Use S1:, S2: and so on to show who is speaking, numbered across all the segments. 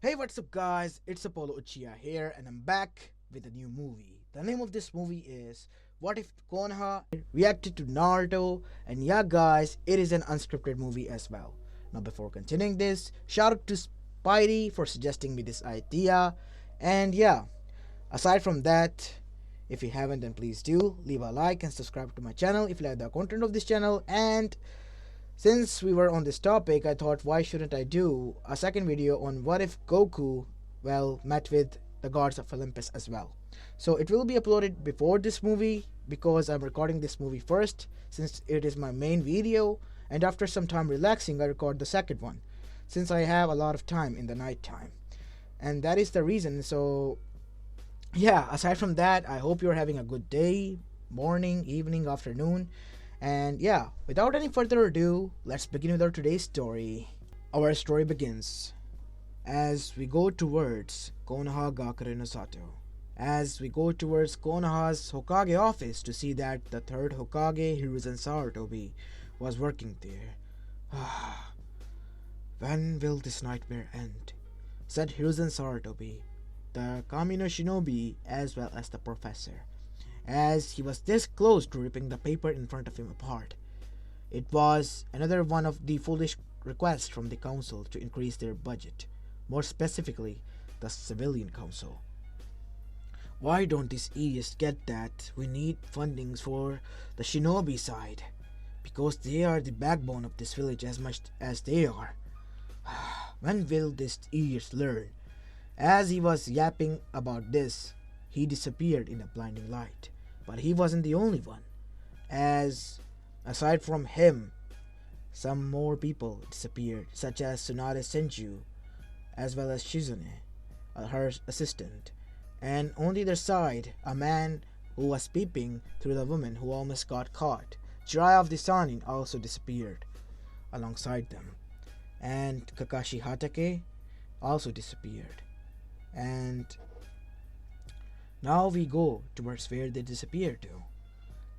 S1: Hey, what's up, guys? It's Apollo Uchiha here, and I'm back with a new movie. The name of this movie is What If Konoha reacted to Naruto, and yeah, guys, it is an unscripted movie as well. Now, before continuing this, shout out to Spidey for suggesting me this idea, and yeah, aside from that, if you haven't, then please do leave a like and subscribe to my channel if you like the content of this channel. And since we were on this topic, I thought why shouldn't I do a second video on what if Goku, well, met with the gods of Olympus as well. So it will be uploaded before this movie because I'm recording this movie first since it is my main video, and after some time relaxing I record the second one since I have a lot of time in the night time. And that is the reason. So yeah, aside from that, I hope you're having a good day, morning, evening, afternoon. And yeah, without any further ado, let's begin with our today's story. Our story begins as we go towards Konoha Gakure no Sato. As we go towards Konoha's Hokage office to see that the third Hokage, Hiruzen Sarutobi, was working there. When will this nightmare end? Said Hiruzen Sarutobi, the Kami no Shinobi, as well as the professor, as he was this close to ripping the paper in front of him apart. It was another one of the foolish requests from the council to increase their budget, more specifically, the civilian council. Why don't these idiots get that we need fundings for the shinobi side? Because they are the backbone of this village as much as they are. When will these idiots learn? As he was yapping about this, he disappeared in a blinding light. But he wasn't the only one, as aside from him, some more people disappeared, such as Tsunade Senju, as well as Shizune, her assistant, and on the other side, a man who was peeping through the woman who almost got caught. Jiraiya of the Sanin also disappeared alongside them, and Kakashi Hatake also disappeared. And now we go towards where they disappeared to,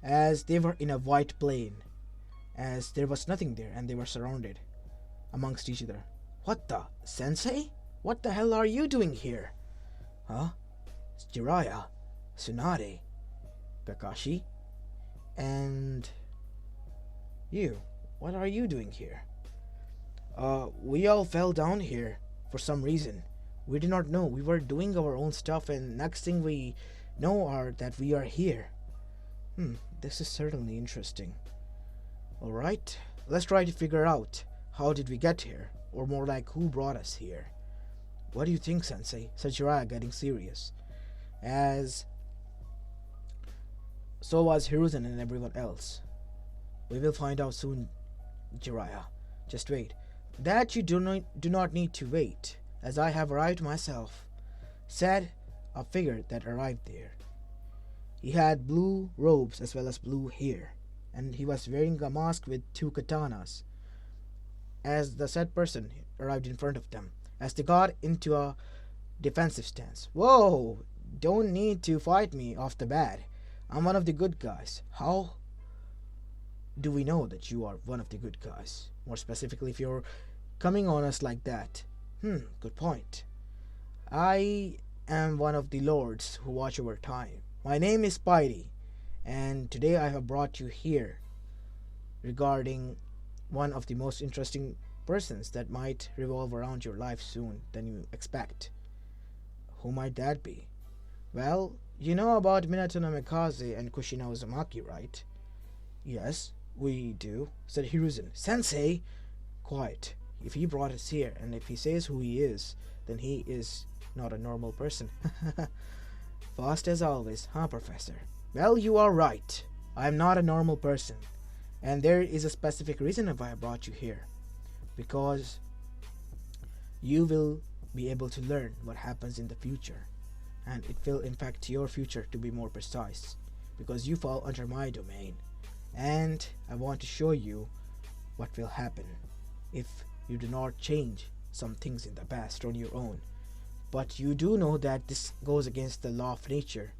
S1: as they were in a white plain, as there was nothing there and they were surrounded amongst each other. What the? Sensei? What the hell are you doing here? Huh? Jiraiya, Tsunade, Kakashi, and you. What are you doing here? We all fell down here for some reason. We did not know. We were doing our own stuff, and next thing we know are that we are here. This is certainly interesting. Alright, let's try to figure out how did we get here, or more like who brought us here. What do you think, Sensei? Said Jiraiya, getting serious. As so was Hiruzen and everyone else. We will find out soon, Jiraiya. Just wait. That you do not need to wait, as I have arrived myself, said a figure that arrived there. He had blue robes as well as blue hair, and he was wearing a mask with two katanas. As the said person arrived in front of them, as they got into a defensive stance. Whoa! Don't need to fight me off the bat. I'm one of the good guys. How do we know that you are one of the good guys? More specifically, if you're coming on us like that. Good point. I am one of the lords who watch over time. My name is Spidey, and today I have brought you here regarding one of the most interesting persons that might revolve around your life soon than you expect. Who might that be? Well, you know about Minato no Mikaze and Kushina Uzumaki, right? Yes, we do, said Hiruzen. Sensei! Quiet. If he brought us here, and if he says who he is, then he is not a normal person. Fast as always, huh, Professor? Well, you are right. I am not a normal person. And there is a specific reason why I brought you here. Because you will be able to learn what happens in the future. And it will impact your future, to be more precise. Because you fall under my domain. And I want to show you what will happen if you do not change some things in the past on your own. But you do know that this goes against the law of nature.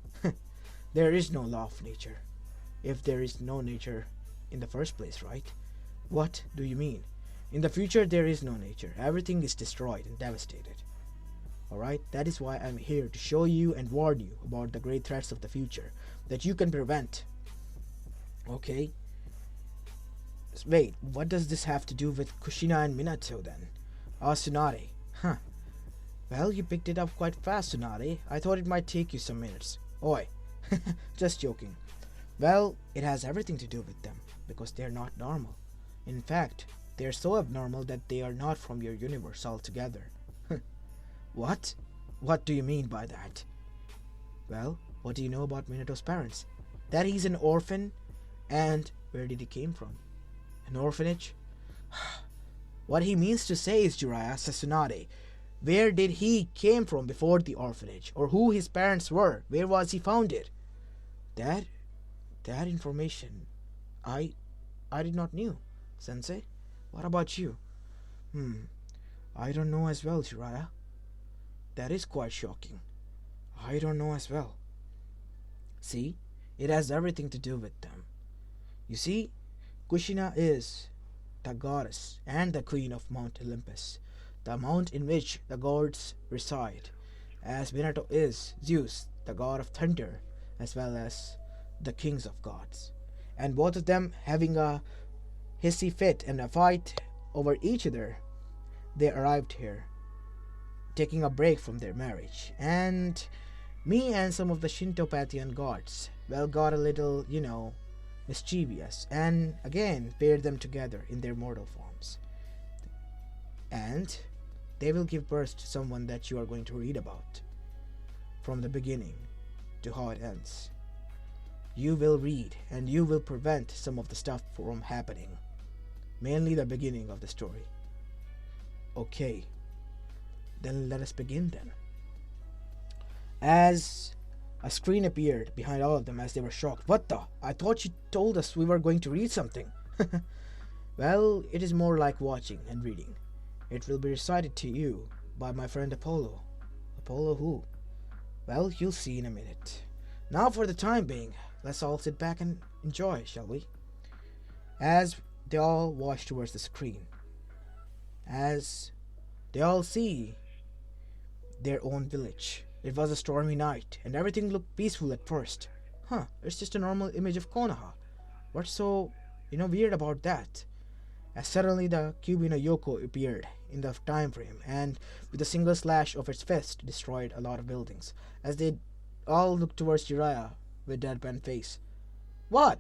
S1: There is no law of nature, if there is no nature in the first place, right? What do you mean? In the future there is no nature. Everything is destroyed and devastated. Alright? That is why I'm here to show you and warn you about the great threats of the future that you can prevent. Okay? Wait, what does this have to do with Kushina and Minato then? Tsunade. Huh. Well, you picked it up quite fast, Tsunade. I thought it might take you some minutes. Oi. Just joking. Well, it has everything to do with them, because they're not normal. In fact, they're so abnormal that they are not from your universe altogether. What? What do you mean by that? Well, what do you know about Minato's parents? That he's an orphan, and where did he came from? An orphanage? What he means to say is, Jiraiya, Tsunade, where did he came from before the orphanage, or who his parents were? Where was he founded? That information, I did not knew, Sensei. What about you? I don't know as well, Jiraiya. That is quite shocking. I don't know as well. See, it has everything to do with them. You see, Kushina is the goddess and the queen of Mount Olympus, the mount in which the gods reside, as Minato is Zeus, the god of thunder, as well as the kings of gods. And both of them having a hissy fit and a fight over each other, they arrived here, taking a break from their marriage. And me and some of the Shinto pantheon gods, well, got a little, mischievous, and again paired them together in their mortal forms. And they will give birth to someone that you are going to read about, from the beginning to how it ends. You will read, and you will prevent some of the stuff from happening, mainly the beginning of the story. Okay, then let us begin then. As a screen appeared behind all of them as they were shocked. What the? I thought you told us we were going to read something. Well, it is more like watching and reading. It will be recited to you by my friend Apollo. Apollo who? Well, you'll see in a minute. Now for the time being, let's all sit back and enjoy, shall we? As they all watch towards the screen, as they all see their own village. It was a stormy night, and everything looked peaceful at first. It's just a normal image of Konoha. What's so, weird about that? As suddenly the Cube no Yoko appeared in the time frame, and with a single slash of its fist destroyed a lot of buildings. As they all looked towards Jiraiya with deadpan face. What?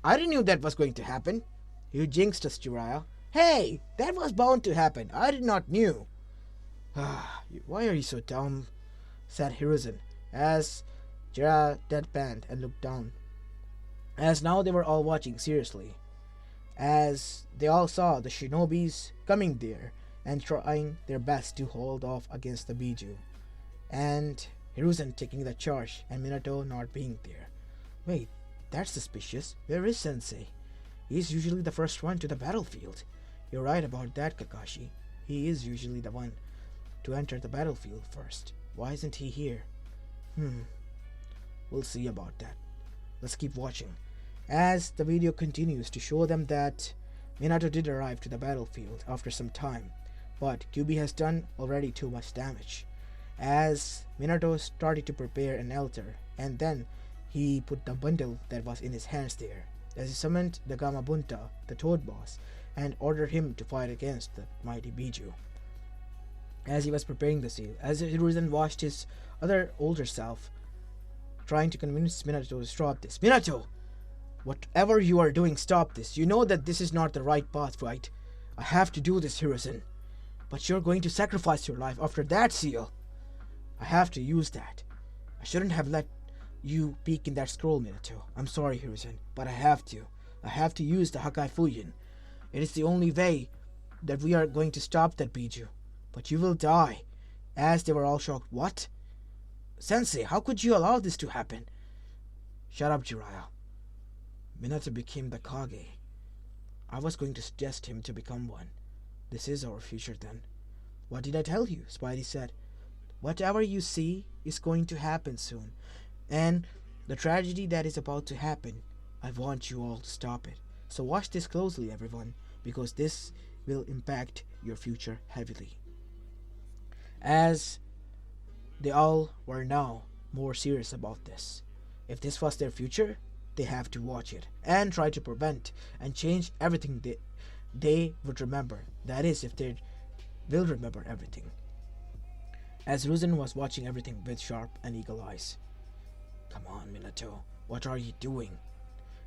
S1: I didn't knew that was going to happen. You jinxed us, Jiraiya. Hey, that was bound to happen. I did not knew. Why are you so dumb? Said Hiruzen, as Jiraiya deadpanned and looked down. As now they were all watching seriously, as they all saw the shinobis coming there and trying their best to hold off against the Biju, and Hiruzen taking the charge and Minato not being there. Wait, that's suspicious. Where is Sensei? He's usually the first one to the battlefield. You're right about that, Kakashi. He is usually the one to enter the battlefield first. Why isn't he here? We'll see about that. Let's keep watching. As the video continues to show them that Minato did arrive to the battlefield after some time, but Kyuubi has done already too much damage. As Minato started to prepare an altar, and then he put the bundle that was in his hands there, as he summoned the Gamabunta, the Toad Boss, and ordered him to fight against the mighty Biju. As he was preparing the seal, as Hiruzen watched his other older self trying to convince Minato to stop this. Minato! Whatever you are doing, stop this. You know that this is not the right path, right? I have to do this, Hiruzen. But you're going to sacrifice your life after that seal. I have to use that. I shouldn't have let you peek in that scroll, Minato. I'm sorry, Hiruzen, but I have to. I have to use the Hakai Fuyin. It is the only way that we are going to stop that Biju. But you will die. As they were all shocked. What? Sensei, how could you allow this to happen? Shut up, Jiraiya. Minato became the Kage. I was going to suggest him to become one. This is our future then. What did I tell you? Spidey said. Whatever you see is going to happen soon. And the tragedy that is about to happen, I want you all to stop it. So watch this closely, everyone, because this will impact your future heavily. As They all were now more serious about this. If this was their future, they have to watch it and try to prevent and change everything they would remember. That is, if they will remember everything. As Ruzan was watching everything with sharp and eagle eyes. Come on, Minato, what are you doing?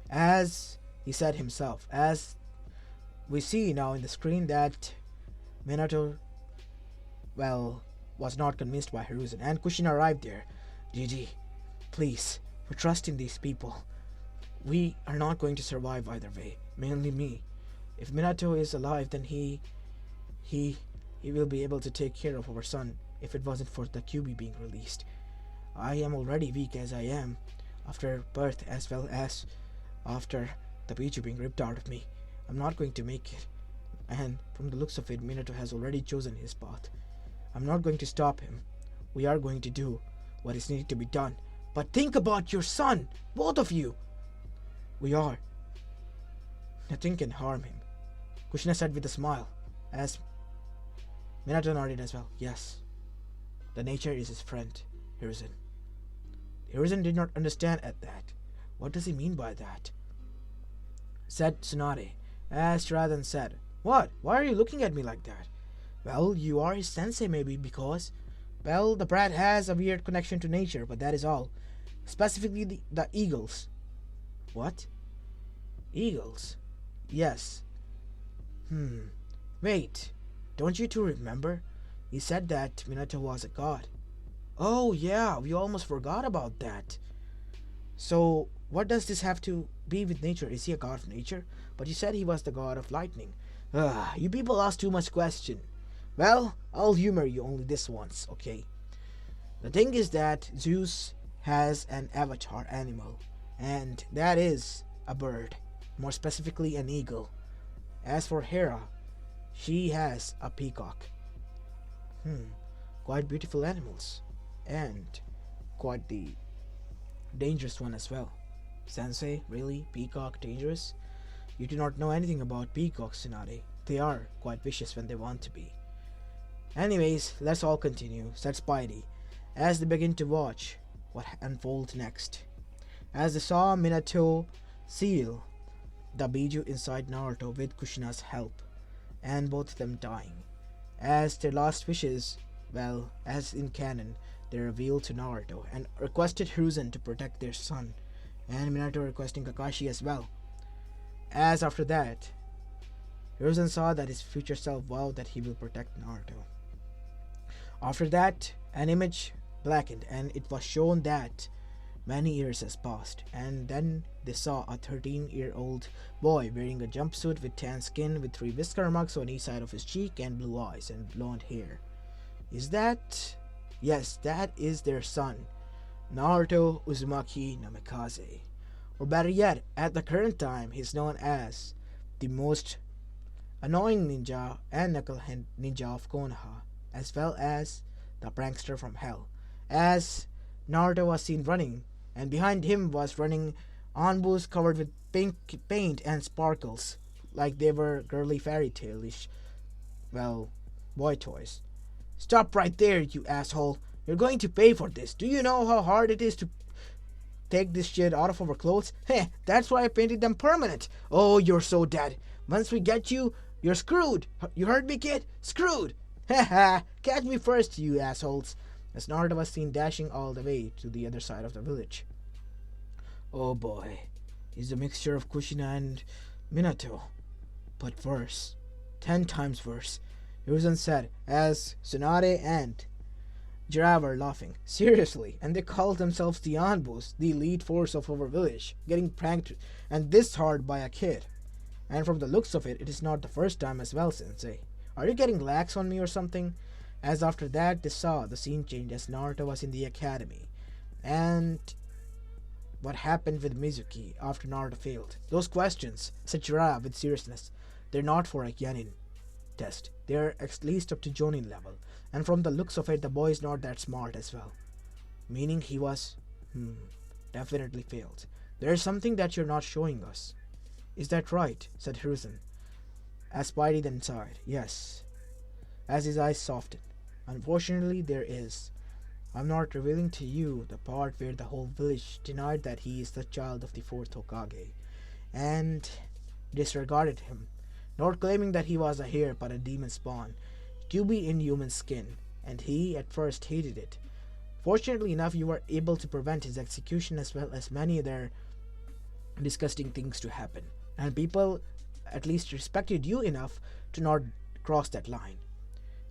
S1: As he said himself, as we see now in the screen that Minato, well, was not convinced by Hiruzen, and Kushina arrived there. Gigi, please, we trust in these people. We are not going to survive either way, mainly me. If Minato is alive, then he will be able to take care of our son if it wasn't for the QB being released. I am already weak as I am after birth as well as after the Pichu being ripped out of me. I'm not going to make it. And from the looks of it, Minato has already chosen his path. I'm not going to stop him. We are going to do what is needed to be done. But think about your son, both of you. We are. Nothing can harm him, Kushina said with a smile, as Minato nodded as well. Yes, the nature is his friend, Hiruzen. Hiruzen did not understand at that. What does he mean by that? Said Tsunade, as Shiradan said, What? Why are you looking at me like that? Well, you are his sensei maybe because, well, the brat has a weird connection to nature, but that is all. Specifically the eagles. What? Eagles? Yes. Wait, don't you two remember? He said that Minato was a god. Oh yeah, we almost forgot about that. So, what does this have to be with nature? Is he a god of nature? But you said he was the god of lightning. You people ask too much question. Well, I'll humor you only this once, okay? The thing is that Zeus has an avatar animal, and that is a bird, more specifically an eagle. As for Hera, she has a peacock. Quite beautiful animals, and quite the dangerous one as well. Sensei, really? Peacock dangerous? You do not know anything about peacocks, Tsunade. They are quite vicious when they want to be. Anyways, let's all continue, said Spidey, as they begin to watch what unfolds next. As they saw Minato seal the Biju inside Naruto with Kushina's help, and both of them dying. As their last wishes, well, as in canon, they revealed to Naruto and requested Hiruzen to protect their son, and Minato requesting Kakashi as well. As after that, Hiruzen saw that his future self vowed that he will protect Naruto. After that, an image blackened and it was shown that many years has passed, and then they saw a 13-year-old boy wearing a jumpsuit with tan skin with 3 whisker marks on each side of his cheek and blue eyes and blonde hair. Is that... Yes, that is their son, Naruto Uzumaki Namikaze. Or better yet, at the current time, he's known as the most annoying ninja and knucklehead ninja of Konoha, as well as the prankster from hell. As Naruto was seen running, and behind him was running Anbus covered with pink paint and sparkles, like they were girly fairy tale-ish, well, boy toys. Stop right there, you asshole. You're going to pay for this. Do you know how hard it is to take this shit out of our clothes? Heh, that's why I painted them permanent. Oh, you're so dead. Once we get you, you're screwed. You heard me, kid? Screwed. Haha, catch me first, you assholes. As Naruto was seen dashing all the way to the other side of the village. Oh boy, he's a mixture of Kushina and Minato. But worse. 10 times worse. Hiruzen said, as Tsunade and Jiraiya were laughing. Seriously, and they called themselves the Anbus, the elite force of our village, getting pranked and this hard by a kid. And from the looks of it, it is not the first time as well, Sensei. Are you getting lax on me or something? As after that, they saw the scene change as Naruto was in the academy. And what happened with Mizuki after Naruto failed? Those questions, said Jiraiya with seriousness, they're not for a Genin test. They're at least up to Jonin level. And from the looks of it, the boy is not that smart as well. Meaning he was, definitely failed. There is something that you're not showing us. Is that right? Said Hiruzen. As Spidey then sighed. Yes. As his eyes softened. Unfortunately, there is. I'm not revealing to you the part where the whole village denied that he is the child of the fourth Hokage and disregarded him, not claiming that he was a heir but a demon spawn, to be in human skin, and he at first hated it. Fortunately enough, you were able to prevent his execution as well as many other disgusting things to happen, and people at least respected you enough to not cross that line.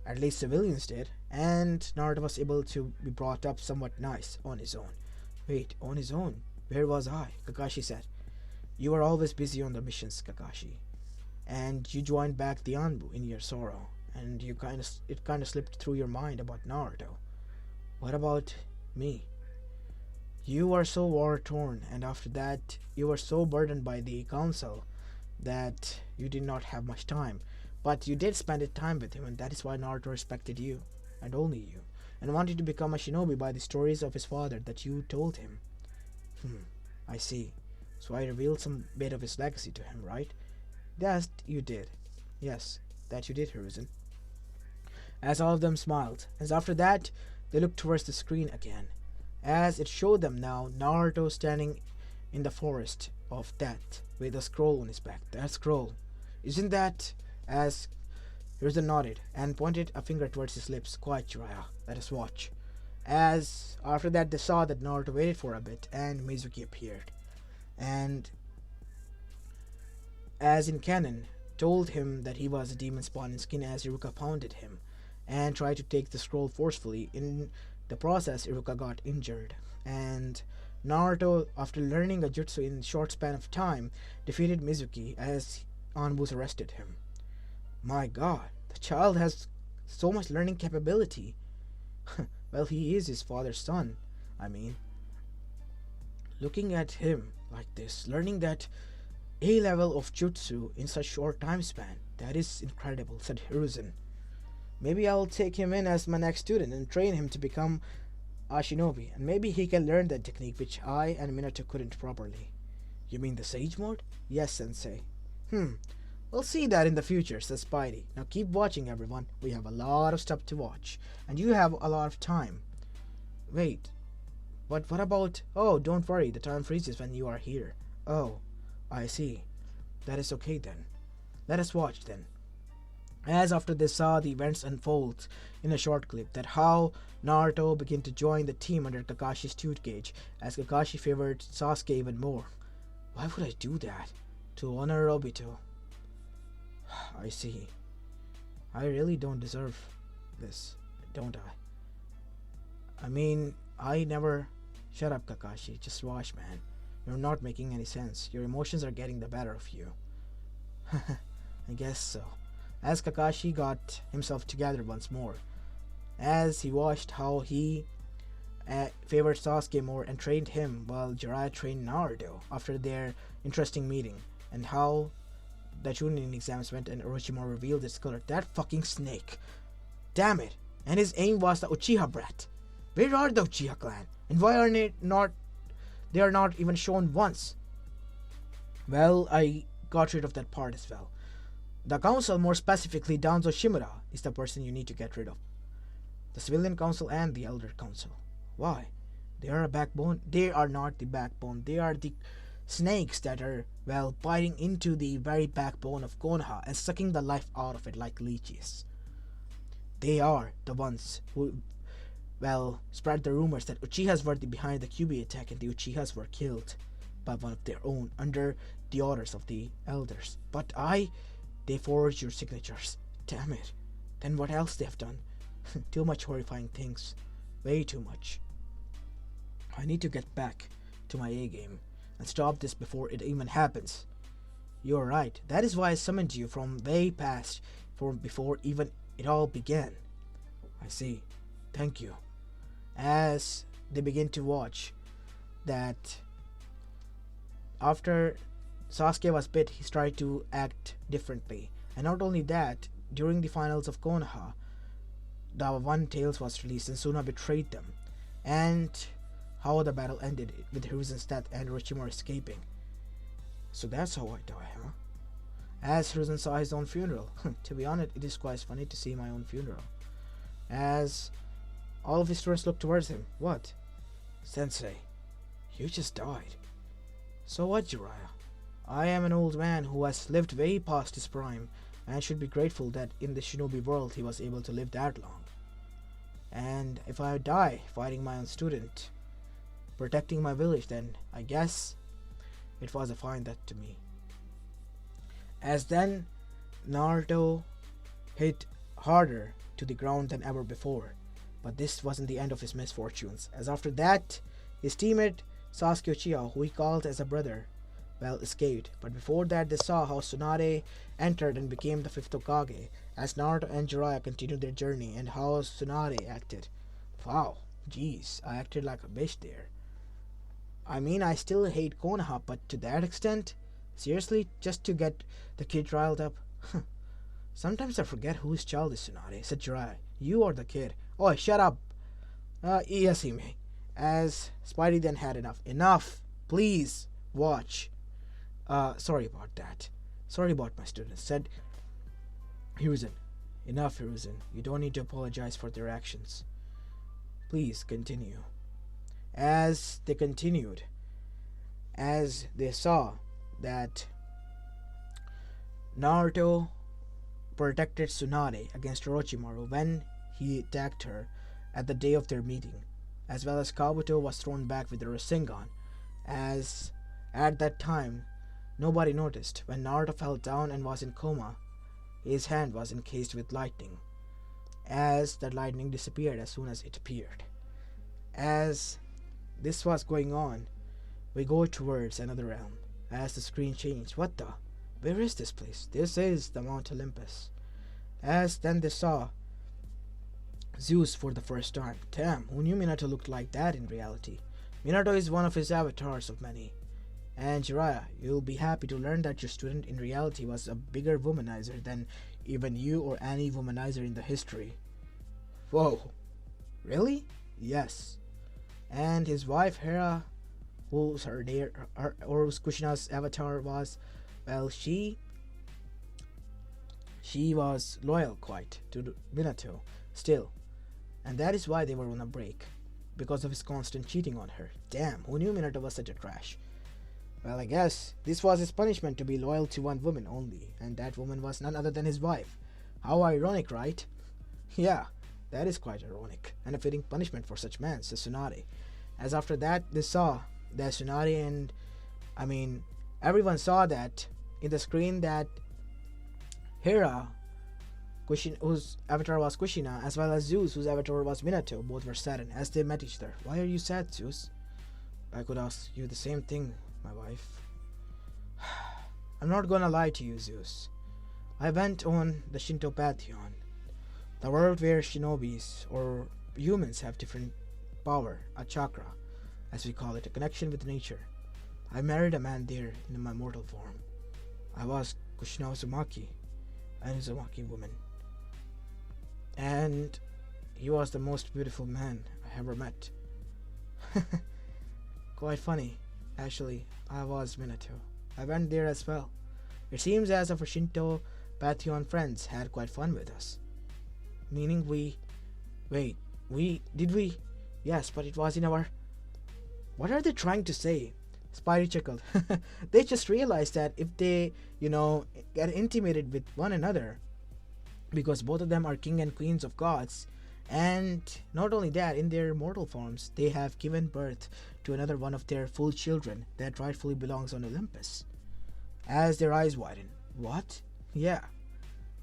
S1: At least civilians did, and Naruto was able to be brought up somewhat nice on his own. Wait, on his own? Where was I? Kakashi said. You were always busy on the missions, Kakashi. And you joined back the Anbu in your sorrow, and it kind of slipped through your mind about Naruto. What about me? You were so war torn, and after that, you were so burdened by the council that you did not have much time. But you did spend time with him, and that is why Naruto respected you, and only you, and wanted to become a shinobi by the stories of his father that you told him. I see. So I revealed some bit of his legacy to him, right? That you did. Yes, that you did, Hiruzen. As all of them smiled, as after that, they looked towards the screen again, as it showed them now Naruto standing in the forest of death with a scroll on his back. That scroll. Isn't that? As Hiruzen nodded and pointed a finger towards his lips. Quiet, Jiraiya. Let us watch. As after that they saw that Naruto waited for a bit and Mizuki appeared. And as in canon, told him that he was a demon spawn in skin as Iruka pounded him and tried to take the scroll forcefully. In the process, Iruka got injured, and Naruto, after learning a jutsu in a short span of time, defeated Mizuki as Anbus arrested him. My god, the child has so much learning capability. Well, he is his father's son. I mean, looking at him like this, learning that A level of jutsu in such short time span, that is incredible, said Hiruzen. Maybe I'll take him in as my next student and train him to become a shinobi, and maybe he can learn that technique which I and Minato couldn't properly. You mean the Sage Mode? Yes, Sensei. We'll see that in the future, says Spidey. Now keep watching, everyone. We have a lot of stuff to watch, and you have a lot of time. Wait, but what about... Oh, don't worry, the time freezes when you are here. Oh, I see. That is okay then. Let us watch then. As after they saw the events unfold in a short clip, that how Naruto began to join the team under Kakashi's tutelage, as Kakashi favored Sasuke even more. Why would I do that? To honor Obito. I see. I really don't deserve this, don't I? I mean, I never... Shut up, Kakashi. Just watch, man. You're not making any sense. Your emotions are getting the better of you. I guess so. As Kakashi got himself together once more, as he watched how he favored Sasuke more and trained him while Jiraiya trained Naruto after their interesting meeting, and how the Chunin exams went and Orochimaru revealed his color. That fucking snake. Damn it. And his aim was the Uchiha brat. Where are the Uchiha clan? And why are they not even shown once? Well, I got rid of that part as well. The council, more specifically Danzo Shimura, is the person you need to get rid of. The civilian council and the elder council. Why? They are a backbone. They are not the backbone. They are the snakes that are, well, biting into the very backbone of Konoha and sucking the life out of it like leeches. They are the ones who, well, spread the rumors that Uchihas were behind the Kyuubi attack and the Uchihas were killed by one of their own under the orders of the elders. But they forged your signatures. Damn it. Then what else they have done? Too much horrifying things. Way too much. I need to get back to my A game and stop this before it even happens. You're right. That is why I summoned you from way past, from before even it all began. I see. Thank you. As they begin to watch that after Sasuke was bit, he tried to act differently. And not only that, during the finals of Konoha, the One Tails was released and Suna betrayed them. And how the battle ended with Hiruzen's death and Orochimaru escaping. So that's how I die, huh? As Hiruzen saw his own funeral. To be honest, it is quite funny to see my own funeral. As All of his students looked towards him. What? Sensei, you just died. So what, Jiraiya? I am an old man who has lived way past his prime and should be grateful that in the shinobi world he was able to live that long. And if I die fighting my own student, protecting my village, then I guess it was a fine death to me. As then, Naruto hit harder to the ground than ever before. But this wasn't the end of his misfortunes, as after that, his teammate Sasuke Uchiha, who he called as a brother, escaped. But before that, they saw how Tsunade entered and became the 5th Hokage, as Naruto and Jiraiya continued their journey, and how Tsunade acted. Wow, jeez, I acted like a bitch there. I mean, I still hate Konoha, but to that extent? Seriously, just to get the kid riled up? Sometimes I forget whose child is Tsunade, said Jiraiya. You or the kid? Oh, shut up. Yes, he may. As Spidey then had enough. Enough! Please, watch. Sorry about that. Sorry about my students, said Hiruzen. Enough, Hiruzen. You don't need to apologize for their actions. Please, continue. As they continued, as they saw that Naruto protected Tsunade against Orochimaru when he attacked her at the day of their meeting, as well as Kabuto was thrown back with the Rasengan, as at that time nobody noticed when Naruto fell down and was in coma, his hand was encased with lightning, as the lightning disappeared as soon as it appeared. As this was going on, we go towards another realm, as the screen changed. What the? Where is this place? This is the Mount Olympus. As then they saw Zeus for the first time. Damn, who knew Minato looked like that in reality? Minato is one of his avatars of many. And Jiraiya, you'll be happy to learn that your student in reality was a bigger womanizer than even you or any womanizer in the history. Whoa. Really? Yes. And his wife Hera, who's whose Kushina's avatar was, well, she was loyal quite to Minato still, and that is why they were on a break, because of his constant cheating on her. Damn, who knew Minato was such a trash? Well, I guess this was his punishment, to be loyal to one woman only, and that woman was none other than his wife. How ironic, right? Yeah, that is quite ironic, and a fitting punishment for such man, says Tsunade. As after that, they saw that Tsunade and, everyone saw that in the screen that Hera, whose avatar was Kushina, as well as Zeus, whose avatar was Minato, both were saddened as they met each other. Why are you sad, Zeus? I could ask you the same thing, my wife. I'm not gonna lie to you, Zeus. I went on the Shinto pantheon, the world where shinobis or humans have different power, a chakra, as we call it, a connection with nature. I married a man there in my mortal form. I was Kushina Uzumaki, an Uzumaki woman. And he was the most beautiful man I ever met. Quite funny, actually. I was Minato. I went there as well. It seems as if our Shinto pantheon friends had quite fun with us. Meaning did we? Yes, but it was in our... What are they trying to say? Spidey chuckled. They just realized that if they, get intimated with one another, because both of them are king and queens of gods, and not only that, in their mortal forms, they have given birth to another one of their full children that rightfully belongs on Olympus. As their eyes widen. What? Yeah.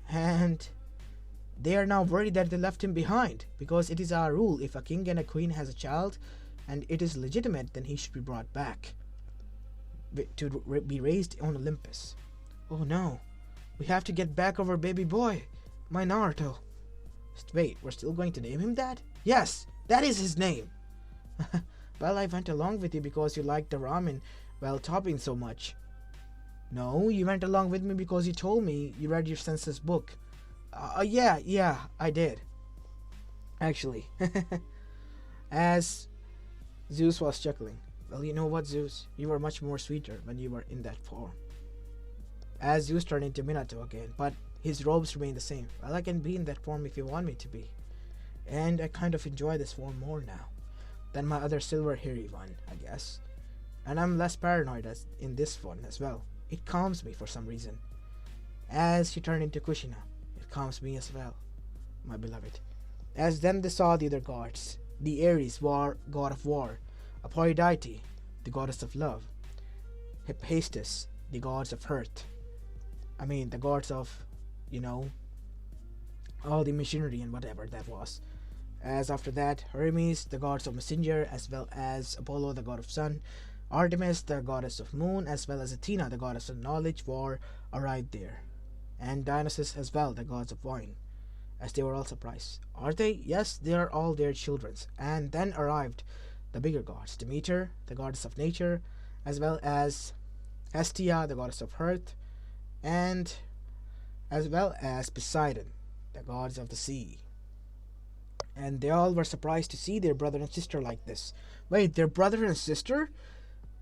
S1: And they are now worried that they left him behind, because it is our rule, if a king and a queen has a child, and it is legitimate, then he should be brought back to be raised on Olympus. Oh no, we have to get back our baby boy, my Naruto. Wait, we're still going to name him that? Yes, that is his name. Well, I went along with you because you liked the ramen, topping so much. No, you went along with me because you told me you read your sense's book. Yeah, I did. Actually. As Zeus was chuckling. Well, you know what, Zeus? You were much more sweeter when you were in that form. As Zeus turned into Minato again, but his robes remained the same. Well, I can be in that form if you want me to be. and I kind of enjoy this form more now than my other silver hairy one, I guess. And I'm less paranoid as in this one as well. It calms me for some reason. As she turned into Kushina, it calms me as well, my beloved. As then they saw the other gods, the Ares, god of war, Aphrodite, the goddess of love, Hephaestus, the gods of earth. The gods of, all the machinery and whatever that was. As after that, Hermes, the gods of messenger, as well as Apollo, the god of sun, Artemis, the goddess of moon, as well as Athena, the goddess of knowledge, war, arrived there. And Dionysus as well, the gods of wine. As they were all surprised. Are they? Yes, they are all their children. And then arrived the bigger gods, Demeter, the goddess of nature, as well as Hestia, the goddess of earth, and as well as Poseidon, the gods of the sea. And they all were surprised to see their brother and sister like this. Wait, their brother and sister?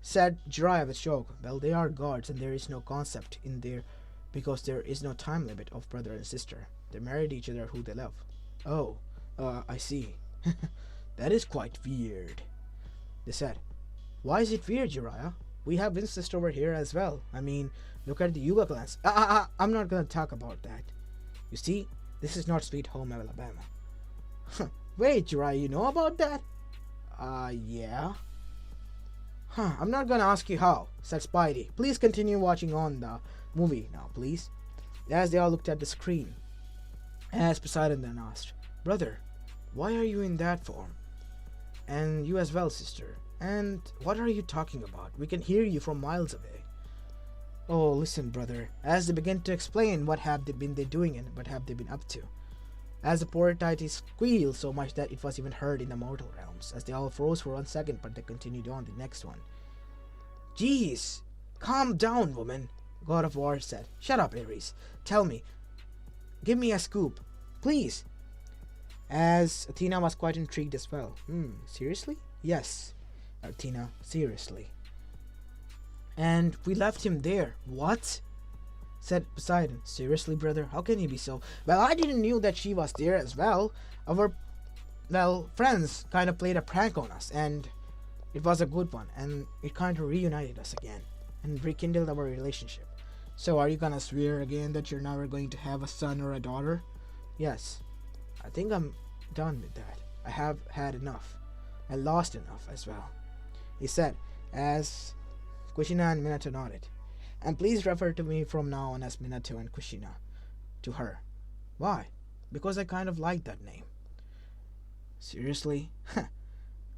S1: Said Jiraiya with shock. Well, they are gods, and there is no concept in there because there is no time limit of brother and sister. They married each other who they love. Oh, I see. That is quite weird. They said. Why is it weird, Jiraiya? We have incest over here as well. Look at the Yuga clans. I'm not gonna talk about that. You see, this is not Sweet Home Alabama. Wait, Jiraiya, you know about that? Yeah. I'm not gonna ask you how, said Spidey. Please continue watching on the movie now, please. As they all looked at the screen. As Poseidon then asked, Brother, why are you in that form? And you as well, sister. And what are you talking about? We can hear you from miles away. Oh, listen, brother. As they began to explain what have they been doing and what have they been up to. As the poor deity squealed so much that it was even heard in the mortal realms, as they all froze for 1 second, but they continued on the next one. Jeez, calm down, woman, God of War said. Shut up, Ares. Tell me. Give me a scoop, please. As Athena was quite intrigued as well. Seriously? Yes, Athena, seriously. And we left him there. What? Said Poseidon. Seriously, brother? How can you be so? Well, I didn't knew that she was there as well. Our, friends kind of played a prank on us, and it was a good one, and it kind of reunited us again, and rekindled our relationship. So are you gonna swear again that you're never going to have a son or a daughter? Yes. I think I'm done with that. I have had enough. I lost enough as well. He said, as Kushina and Minato nodded. And please refer to me from now on as Minato and Kushina. To her. Why? Because I kind of like that name. Seriously?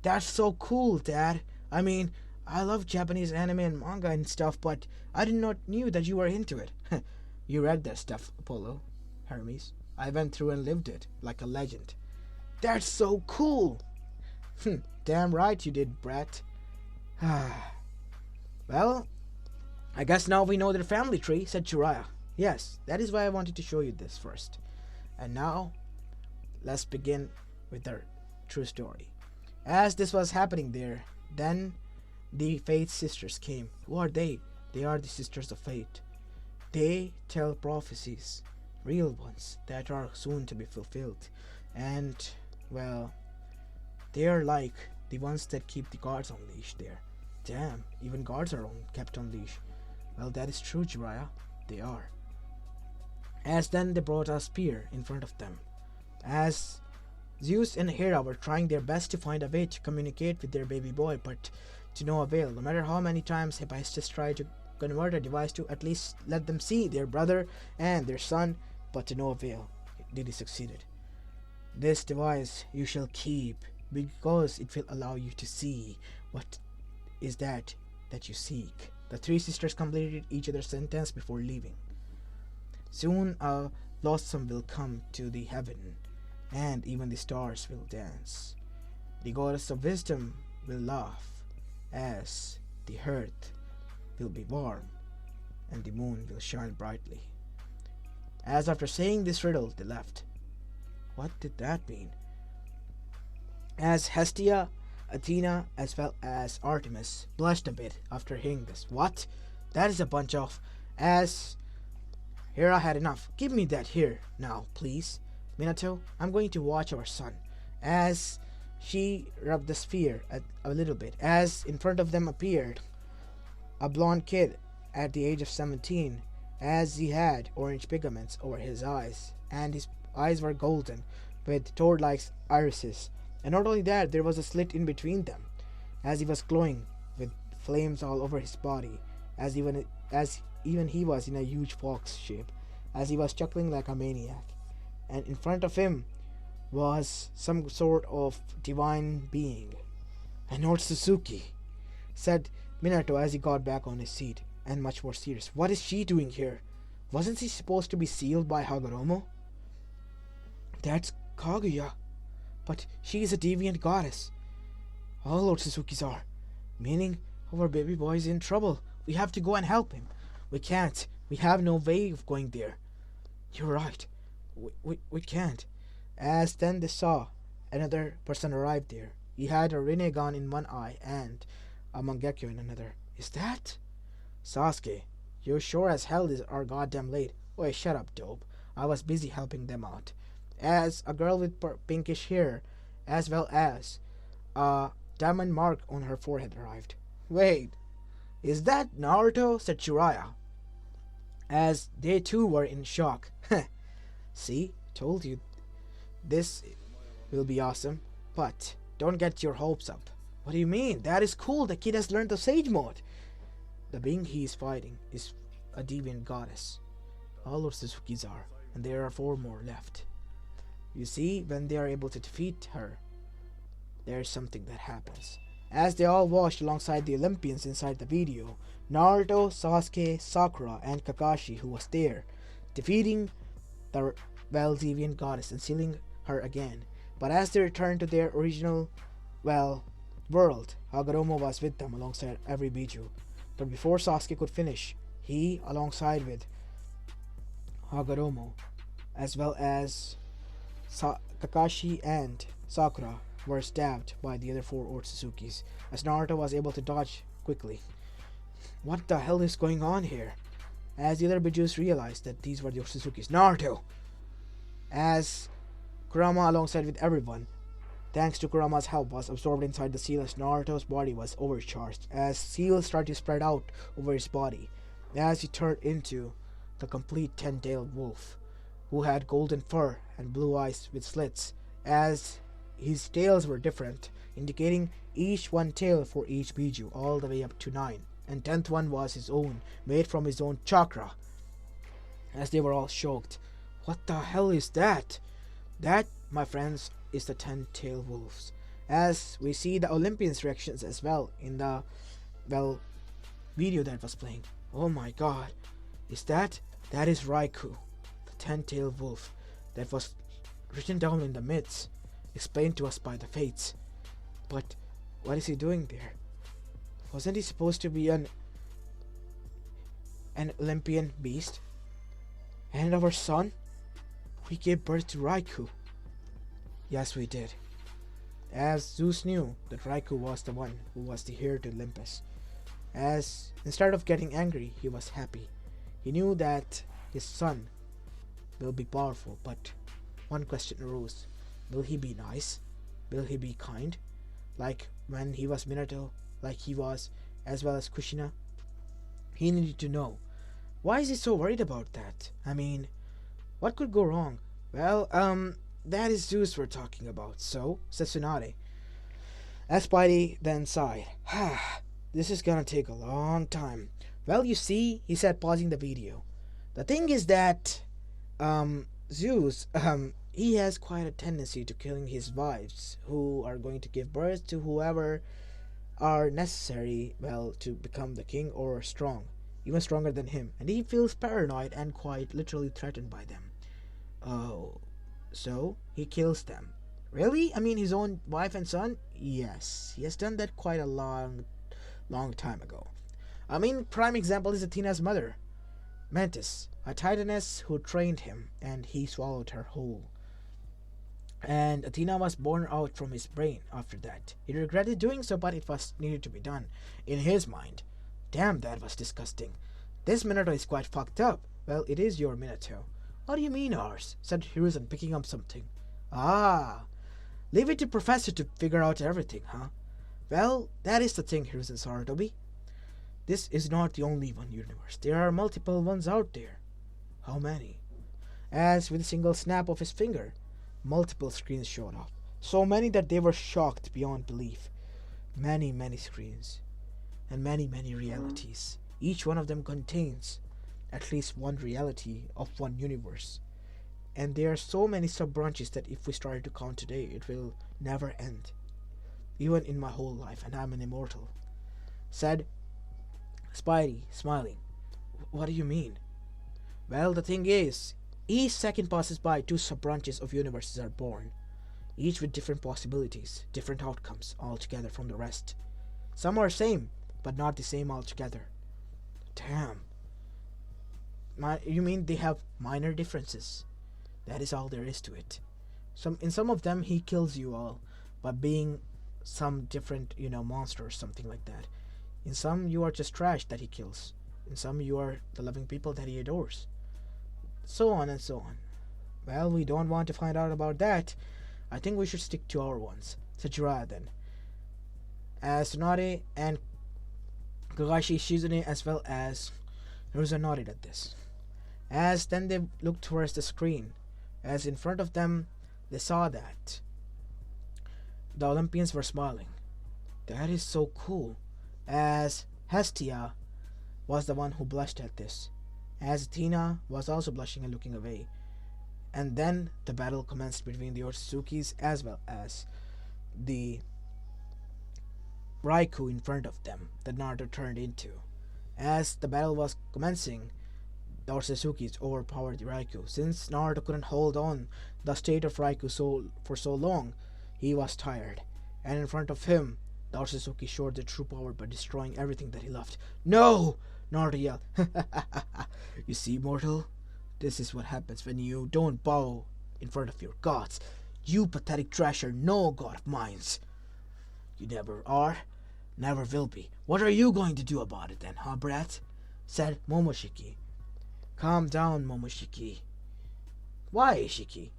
S1: That's so cool, Dad. I love Japanese anime and manga and stuff, but I did not knew that you were into it. You read that stuff, Apollo, Hermes. I went through and lived it, like a legend. That's so cool! Damn right you did, Brett. Well, I guess now we know their family tree, said Jiraiya. Yes, that is why I wanted to show you this first. And now, let's begin with their true story. As this was happening there, then the Fate sisters came. Who are they? They are the sisters of fate. They tell prophecies, real ones, that are soon to be fulfilled. And, well, they are like the ones that keep the guards on leash there. Damn, even guards are kept on leash. Well, that is true, Jiraiya. They are. As then they brought a spear in front of them. As Zeus and Hera were trying their best to find a way to communicate with their baby boy, but to no avail. No matter how many times Hephaestus tried to convert a device to at least let them see their brother and their son, but to no avail did he succeed. This device you shall keep, because it will allow you to see what is that you seek. The three sisters completed each other's sentence before leaving. Soon a blossom will come to the heaven, and even the stars will dance. The goddess of wisdom will laugh, as the earth will be warm, and the moon will shine brightly. As after saying this riddle, they left. What did that mean? As Hestia, Athena, as well as Artemis blushed a bit after hearing this. What? That is a bunch of... As Hera had enough. Give me that here now, please. Minato, I'm going to watch our son. as she rubbed the sphere a little bit, as in front of them appeared a blond kid at the age of 17, as he had orange pigments over his eyes, and his eyes were golden with toad like irises. And not only that, there was a slit in between them, as he was glowing with flames all over his body, as even he was in a huge fox shape, as he was chuckling like a maniac. And in front of him was some sort of divine being. "And not Suzuki," said Minato as he got back on his seat, and much more serious. "What is she doing here? Wasn't she supposed to be sealed by Hagoromo?" "That's Kaguya, but she is a deviant goddess. All Lord Suzuki's are, meaning our baby boy is in trouble. We have to go and help him. We can't. We have no way of going there." "You're right. We can't." As then they saw another person arrive there. He had a Rinnegan in one eye and a Mangekyo in another. "Is that Sasuke? You sure as hell are goddamn late." "Wait, shut up, dope. I was busy helping them out." As a girl with pinkish hair, as well as a diamond mark on her forehead arrived. "Wait, is that Naruto?" said Jiraiya, as they too were in shock. "See, told you this will be awesome, but don't get your hopes up." "What do you mean? That is cool. The kid has learned the Sage Mode." "The being he is fighting is a deviant goddess. All of Suzuki's are, and there are 4 more left. You see, when they are able to defeat her, there is something that happens." As they all watched alongside the Olympians inside the video, Naruto, Sasuke, Sakura, and Kakashi, who was there, defeating the deviant goddess and sealing her again. But as they returned to their original, world, Hagoromo was with them alongside every Biju. But before Sasuke could finish, he, alongside with Hagoromo, as well as Kakashi and Sakura, were stabbed by the other 4 Otsuzukis, as Naruto was able to dodge quickly. "What the hell is going on here?" As the other Bijus realized that these were the Otsuzukis. "Naruto!" As Kurama, alongside with everyone, thanks to Kurama's help, was absorbed inside the seal, as Naruto's body was overcharged, as seals started to spread out over his body, as he turned into the complete 10-tailed wolf, who had golden fur and blue eyes with slits, as his tails were different, indicating each one tail for each Biju, all the way up to 9, and 10th one was his own, made from his own chakra. As they were all shocked. "What the hell is that?" That, my friends, is the 10-tailed wolves. As we see the Olympians' reactions as well in the video that was playing. "Oh my god, is that is Raikou, the 10-tailed wolf that was written down in the myths, explained to us by the fates. But what is he doing there? Wasn't he supposed to be an Olympian beast? And our son? We gave birth to Raikou." "Yes, we did." As Zeus knew that Raikou was the one who was the heir to Olympus. As instead of getting angry, he was happy. He knew that his son will be powerful, but one question arose. Will he be nice? Will he be kind? Like when he was Minato, like he was, as well as Kushina? He needed to know. Why is he so worried about that? I mean, what could go wrong? "Well, that is Zeus we're talking about, so," said Tsunade. As Spidey then sighed. "This is gonna take a long time." "Well, you see," he said, pausing the video, "the thing is that, Zeus, he has quite a tendency to killing his wives, who are going to give birth to whoever are necessary, to become the king or strong, even stronger than him, and he feels paranoid and quite literally threatened by them." "Oh, so he kills them?" "Really? I mean, his own wife and son?" "Yes, he has done that quite a long time ago. I mean, prime example is Athena's mother, Mantis, a titaness who trained him, and he swallowed her whole. And Athena was born out from his brain after that. He regretted doing so, but it was needed to be done, in his mind. Damn, that was disgusting. This Minato is quite fucked up." "Well, it is your Minato." "What do you mean ours?" said Hiruzen, picking up something. "Ah, Leave it to Professor to figure out everything, huh? Well, that is the thing, Hiruzen Sarutobi. This is not the only one universe. There are multiple ones out there. How many? As with a single snap of his finger, multiple screens showed up. So many that they were shocked beyond belief. Many, many screens. And many, many realities. Each one of them contains at least one reality of one universe. And there are so many sub-branches that if we started to count today, it will never end. Even in my whole life, and I'm an immortal. Said Spidey, smiling. What do you mean? Well, the thing is, each second passes by, two sub-branches of universes are born. Each with different possibilities, different outcomes altogether from the rest. Some are same, but not the same altogether. Damn. You mean they have minor differences? That is all there is to it. In some of them he kills you all by being some different, monster or something like that. In some you are just trash that he kills. In some you are the loving people that he adores. So on and so on. Well, we don't want to find out about that. I think we should stick to our ones. Said Jiraiya then. As Tsunade and Kakashi Shizune as well as Hiruzen nodded at this. As then they looked towards the screen. As in front of them, they saw that the Olympians were smiling. That is so cool. As Hestia was the one who blushed at this. As Athena was also blushing and looking away. And then the battle commenced between the Otsuzukis as well as the Raikou in front of them that Naruto turned into. As the battle was commencing, the Otsuzukis overpowered the Raikou. Since Naruto couldn't hold on the state of Raikou for so long, he was tired. And in front of him, the Otsutsuki showed their true power by destroying everything that he loved. No! Naruto yelled. You see, mortal? This is what happens when you don't bow in front of your gods. You pathetic trash are no god of mine. You never are, never will be. What are you going to do about it then, huh, brat? Said Momoshiki. Calm down, Momoshiki. Why, Ishiki?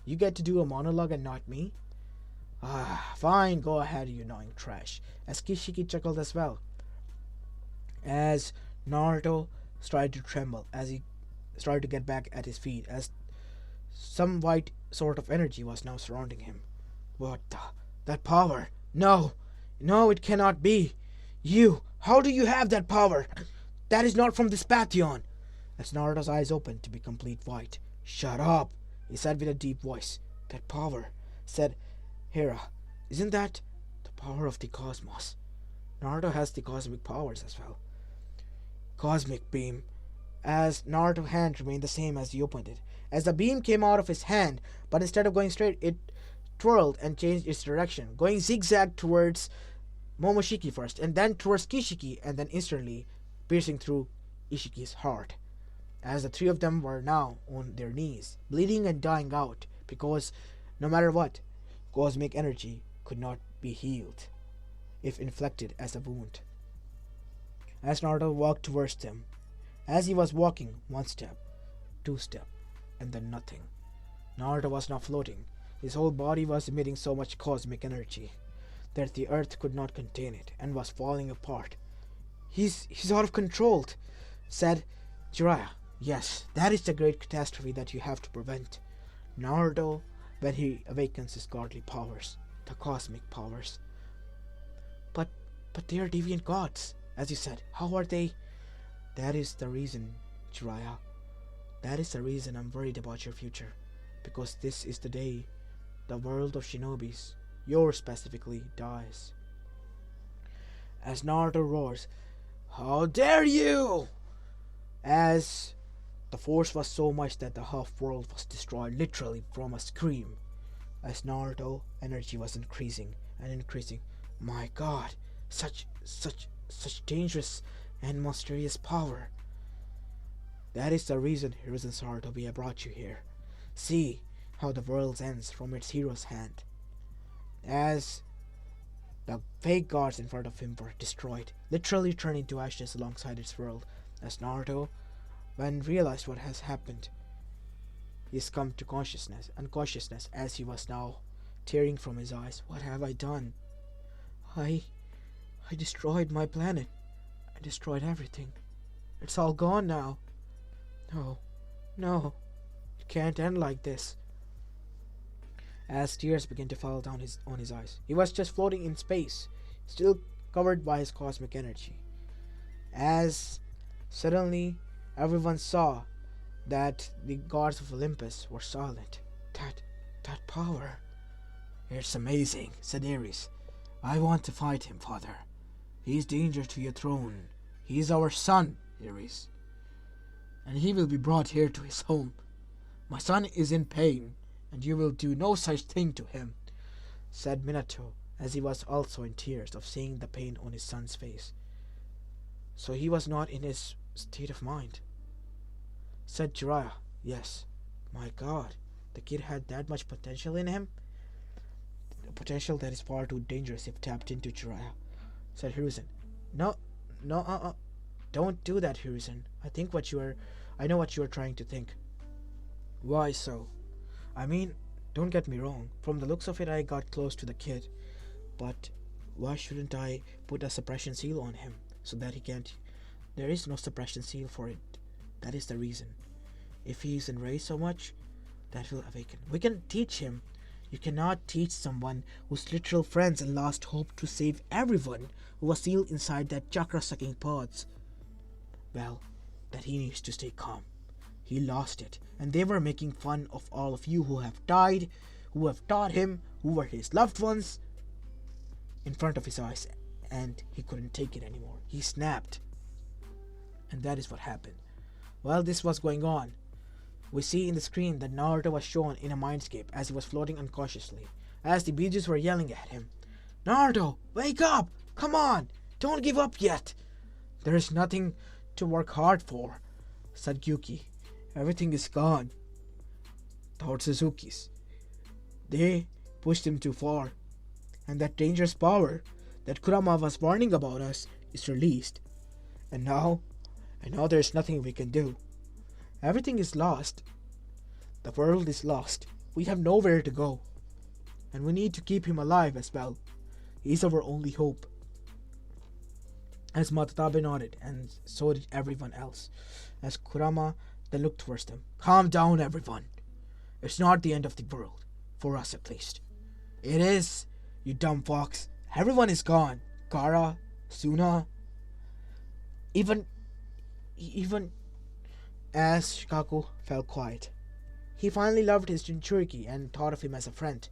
S1: You get to do a monologue and not me? Ah, fine, go ahead, you annoying trash. As Kishiki chuckled as well. As Naruto started to tremble, as he started to get back at his feet, as some white sort of energy was now surrounding him. What the? That power? No! No, it cannot be! You! How do you have that power? That is not from this Pantheon! As Naruto's eyes opened to be complete white. Shut up! He said with a deep voice. That power, said Hera. Isn't that the power of the cosmos? Naruto has the cosmic powers as well. Cosmic beam. As Naruto's hand remained the same as he opened it. As the beam came out of his hand, but instead of going straight, it twirled and changed its direction, going zigzag towards Momoshiki first, and then towards Kishiki, and then instantly piercing through Ishiki's heart. As the three of them were now on their knees, bleeding and dying out, because no matter what, cosmic energy could not be healed if inflicted as a wound. As Naruto walked towards them, as he was walking, one step, two step, and then nothing. Naruto was now floating. His whole body was emitting so much cosmic energy that the earth could not contain it and was falling apart. He's out of control, said Jiraiya. Yes, that is the great catastrophe that you have to prevent. Naruto, when he awakens his godly powers, the cosmic powers. But they are deviant gods, as you said. How are they? That is the reason, Jiraiya. That is the reason I'm worried about your future. Because this is the day the world of shinobis, yours specifically, dies. As Naruto roars, how dare you! As the force was so much that the half-world was destroyed literally from a scream. As Naruto energy was increasing and increasing. My God, such dangerous and mysterious power. That is the reason Hiruzen Sarutobi I brought you here. See how the world ends from its hero's hand. As the fake gods in front of him were destroyed, literally turned into ashes alongside its world. As Naruto, when realized what has happened, he's come to consciousness, unconsciousness, as he was now tearing from his eyes. What have I done? I destroyed my planet. I destroyed everything. It's all gone now. No, no, it can't end like this. As tears began to fall down on his eyes, he was just floating in space, still covered by his cosmic energy. As suddenly everyone saw that the gods of Olympus were silent. That power. It's amazing, said Ares. I want to fight him, father. He is danger to your throne. He is our son, Ares, and he will be brought here to his home. My son is in pain, and you will do no such thing to him, said Minato, as he was also in tears of seeing the pain on his son's face. So he was not in his state of mind, said Jiraiya. Yes. My God, the kid had that much potential in him? A potential that is far too dangerous if tapped into, Jiraiya, said Hiruzen. No, don't do that, Hiruzen. I know what you are trying to think. Why so? I mean, don't get me wrong. From the looks of it, I got close to the kid. But why shouldn't I put a suppression seal on him so that he can't? There is no suppression seal for it. That is the reason. If he is enraged so much, that will awaken. We can teach him. You cannot teach someone whose literal friends and last hope to save everyone who was sealed inside that chakra-sucking pods. Well, that he needs to stay calm. He lost it, and they were making fun of all of you who have died, who have taught him, who were his loved ones, in front of his eyes, and he couldn't take it anymore. He snapped. And that is what happened. While this was going on, we see in the screen that Naruto was shown in a mindscape as he was floating unconsciously, as the Bijus were yelling at him. Naruto, wake up! Come on! Don't give up yet! There is nothing to work hard for, said Gyuki. Everything is gone. Thought Suzuki's. They pushed him too far, and that dangerous power that Kurama was warning about us is released. And now there is nothing we can do. Everything is lost. The world is lost. We have nowhere to go. And we need to keep him alive as well. He is our only hope. As Matatabe nodded, and so did everyone else. As Kurama then looked towards them. Calm down, everyone. It's not the end of the world. For us, at least. It is, you dumb fox. Everyone is gone. Kara, Suna, even as Shikaku fell quiet. He finally loved his Jinchuriki and thought of him as a friend.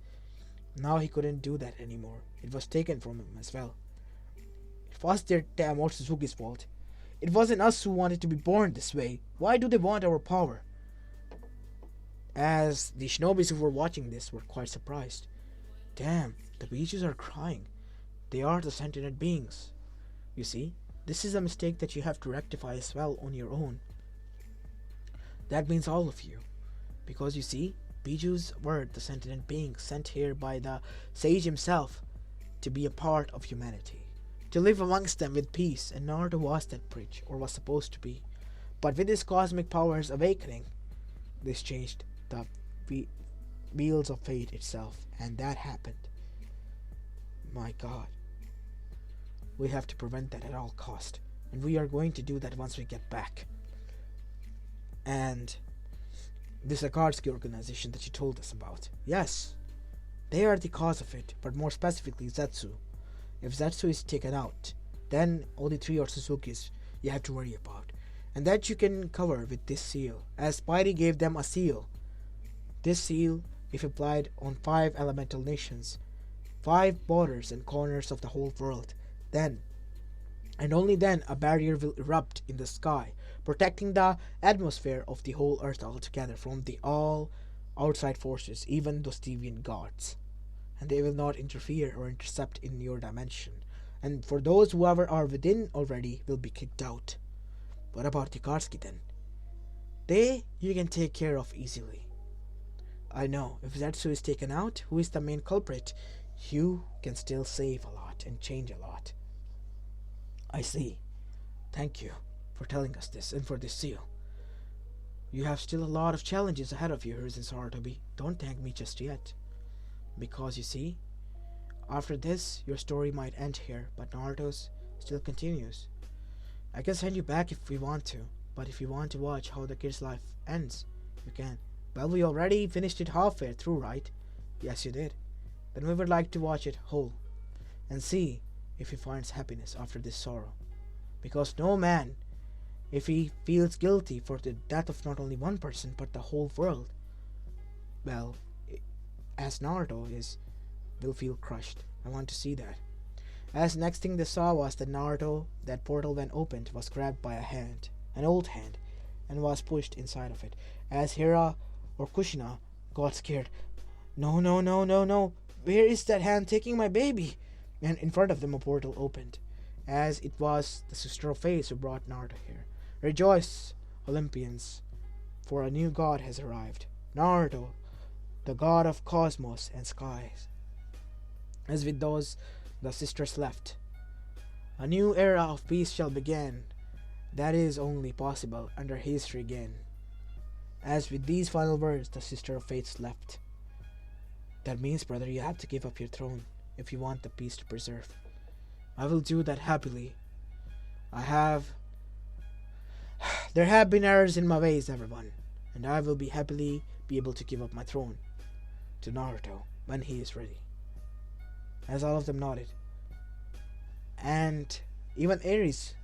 S1: Now he couldn't do that anymore. It was taken from him as well. It was their damn Otsutsuki's fault. It wasn't us who wanted to be born this way. Why do they want our power? As the shinobis who were watching this were quite surprised. Damn, the Bijus are crying. They are the sentient beings. You see, this is a mistake that you have to rectify as well on your own. That means all of you. Because you see, Bijus were the sentient beings sent here by the sage himself to be a part of humanity. To live amongst them with peace, and Naruto was that bridge, or was supposed to be. But with his cosmic powers awakening, this changed the wheels of fate itself, and that happened. My God. We have to prevent that at all cost, and we are going to do that once we get back. And this Akatsuki organization that you told us about, yes, they are the cause of it, but more specifically Zetsu. If Zetsu is taken out, then only 3 Otsutsuki's you have to worry about, and that you can cover with this seal, as Spidey gave them a seal. This seal, if applied on 5 elemental nations, 5 borders and corners of the whole world, then, and only then, a barrier will erupt in the sky, protecting the atmosphere of the whole earth altogether from the all outside forces, even those deviant gods. And they will not interfere or intercept in your dimension. And for those whoever are within already will be kicked out. What about the Akatsuki then? They you can take care of easily. I know, if Zetsu is taken out, who is the main culprit, you can still save a lot and change a lot. I see. Thank you for telling us this and for this seal. You have still a lot of challenges ahead of you, Hiruzen Sarutobi. Don't thank me just yet. Because you see, after this, your story might end here, but Naruto's still continues. I can send you back if we want to, but if you want to watch how the kid's life ends, you can. Well, we already finished it halfway through, right? Yes, you did. Then we would like to watch it whole and see if he finds happiness after this sorrow. Because no man, if he feels guilty for the death of not only one person but the whole world, well, as Naruto is, will feel crushed. I want to see that. As next thing they saw was that Naruto, that portal when opened, was grabbed by a hand, an old hand, and was pushed inside of it. As Hira or Kushina got scared. No, no, no, no, no. Where is that hand taking my baby? And in front of them a portal opened. As it was the sister of Faith who brought Naruto here. Rejoice, Olympians, for a new god has arrived. Naruto, the god of cosmos and skies. As with those, the sisters left. A new era of peace shall begin. That is only possible under his reign. As with these final words, the sister of faiths left. That means, brother, you have to give up your throne if you want the peace to preserve. I will do that happily. There have been errors in my ways, everyone, and I will be happily be able to give up my throne to Naruto when he is ready. As all of them nodded. And even Ares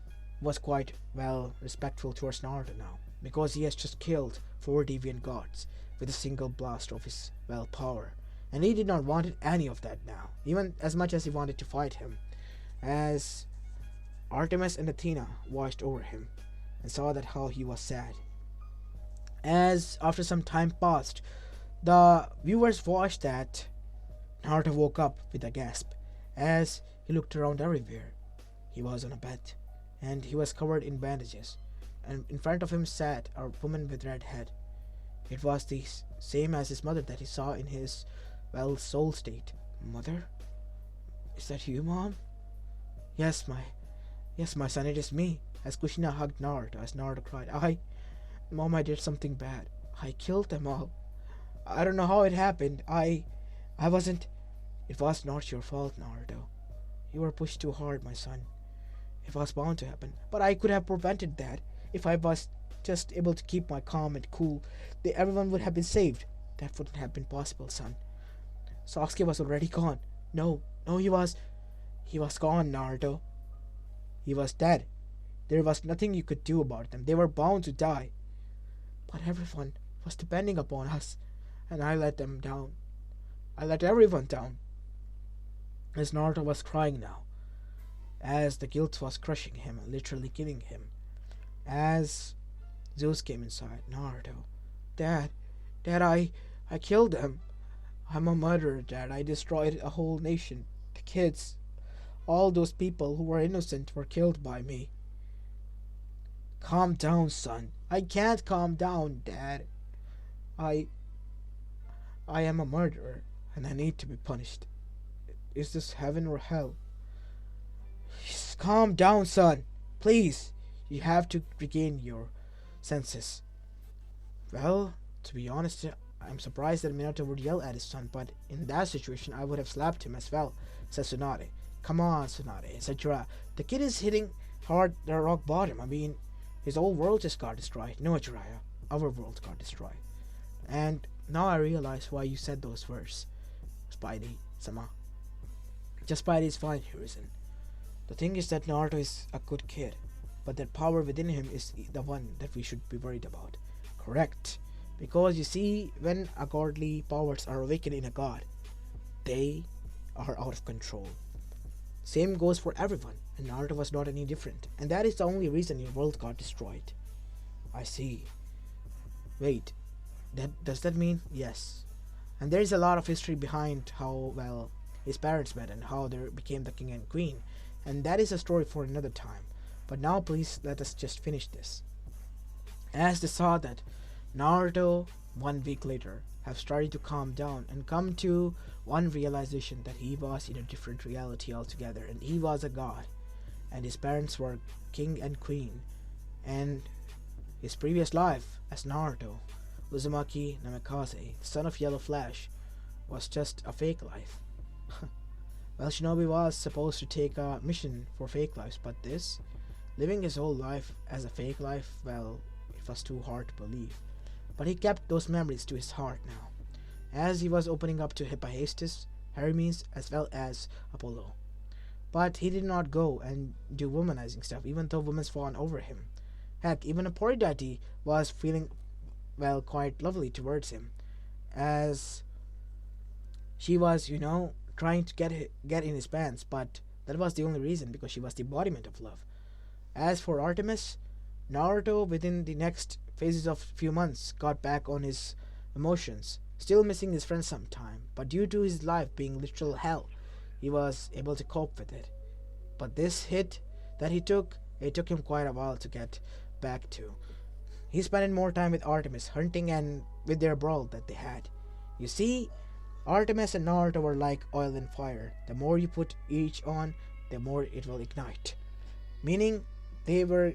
S1: was quite, well, respectful towards Naruto now, because he has just killed 4 deviant gods with a single blast of his, well, power. And he did not want any of that now, even as much as he wanted to fight him. As Artemis and Athena watched over him and saw that how he was sad. As after some time passed, the viewers watched that Naruto woke up with a gasp as he looked around everywhere. He was on a bed and he was covered in bandages, and in front of him sat a woman with red head. It was the same as his mother that he saw in his, well, soul state. Mother? Is that you, Mom? Yes, my son, it is me. As Kushina hugged Naruto, as Naruto cried, Mom, I did something bad. I killed them all. I don't know how it happened. I wasn't. It was not your fault, Naruto. You were pushed too hard, my son. It was bound to happen, but I could have prevented that. If I was just able to keep my calm and cool, everyone would have been saved. That wouldn't have been possible, son. Sasuke was already gone. No, he was gone, Naruto. He was dead. There was nothing you could do about them. They were bound to die. But everyone was depending upon us, and I let them down. I let everyone down. As Naruto was crying now, as the guilt was crushing him, literally killing him, as Zeus came inside. Naruto, Dad, I killed them. I'm a murderer, Dad. I destroyed a whole nation. The kids, all those people who were innocent were killed by me. Calm down, son. I can't calm down, Dad. I am a murderer, and I need to be punished. Is this heaven or hell? Just calm down, son. Please. You have to regain your senses. Well, to be honest, I'm surprised that Minato would yell at his son, but in that situation, I would have slapped him as well, says Tsunade. Come on, Tsunade, etc. The kid is hitting hard the rock bottom. I mean, his whole world just got destroyed. No, Jiraiya, our world got destroyed. And now I realize why you said those words, Spidey-sama. Just Spidey is fine, Hiruzen. The thing is that Naruto is a good kid, but that power within him is the one that we should be worried about. Correct. Because you see, when a godly powers are awakened in a god, they are out of control. Same goes for everyone, and Naruto was not any different, and that is the only reason your world got destroyed. I see. Wait, does that mean? Yes. And there is a lot of history behind how, well, his parents met and how they became the king and queen, and that is a story for another time. But now please let us just finish this. As they saw that Naruto, 1 week later, have started to calm down and come to one realization that he was in a different reality altogether, and he was a god, and his parents were king and queen, and his previous life as Naruto, Uzumaki Namikaze, son of Yellow Flash, was just a fake life. Well, Shinobi was supposed to take a mission for fake lives, but this, living his whole life as a fake life, well, it was too hard to believe. But he kept those memories to his heart now, as he was opening up to Hephaestus, Hermes, as well as Apollo. But he did not go and do womanizing stuff, even though women fawned over him. Heck, even Aphrodite was feeling, well, quite lovely towards him, as she was, trying to get in his pants, but that was the only reason, because she was the embodiment of love. As for Artemis, Naruto, within the next phases of few months, got back on his emotions, still missing his friends sometime, but due to his life being literal hell, he was able to cope with it. But this hit that he took, it took him quite a while to get back to. He spent more time with Artemis, hunting and with their brawl that they had. You see, Artemis and Naruto were like oil and fire. The more you put each on, the more it will ignite. Meaning, they were,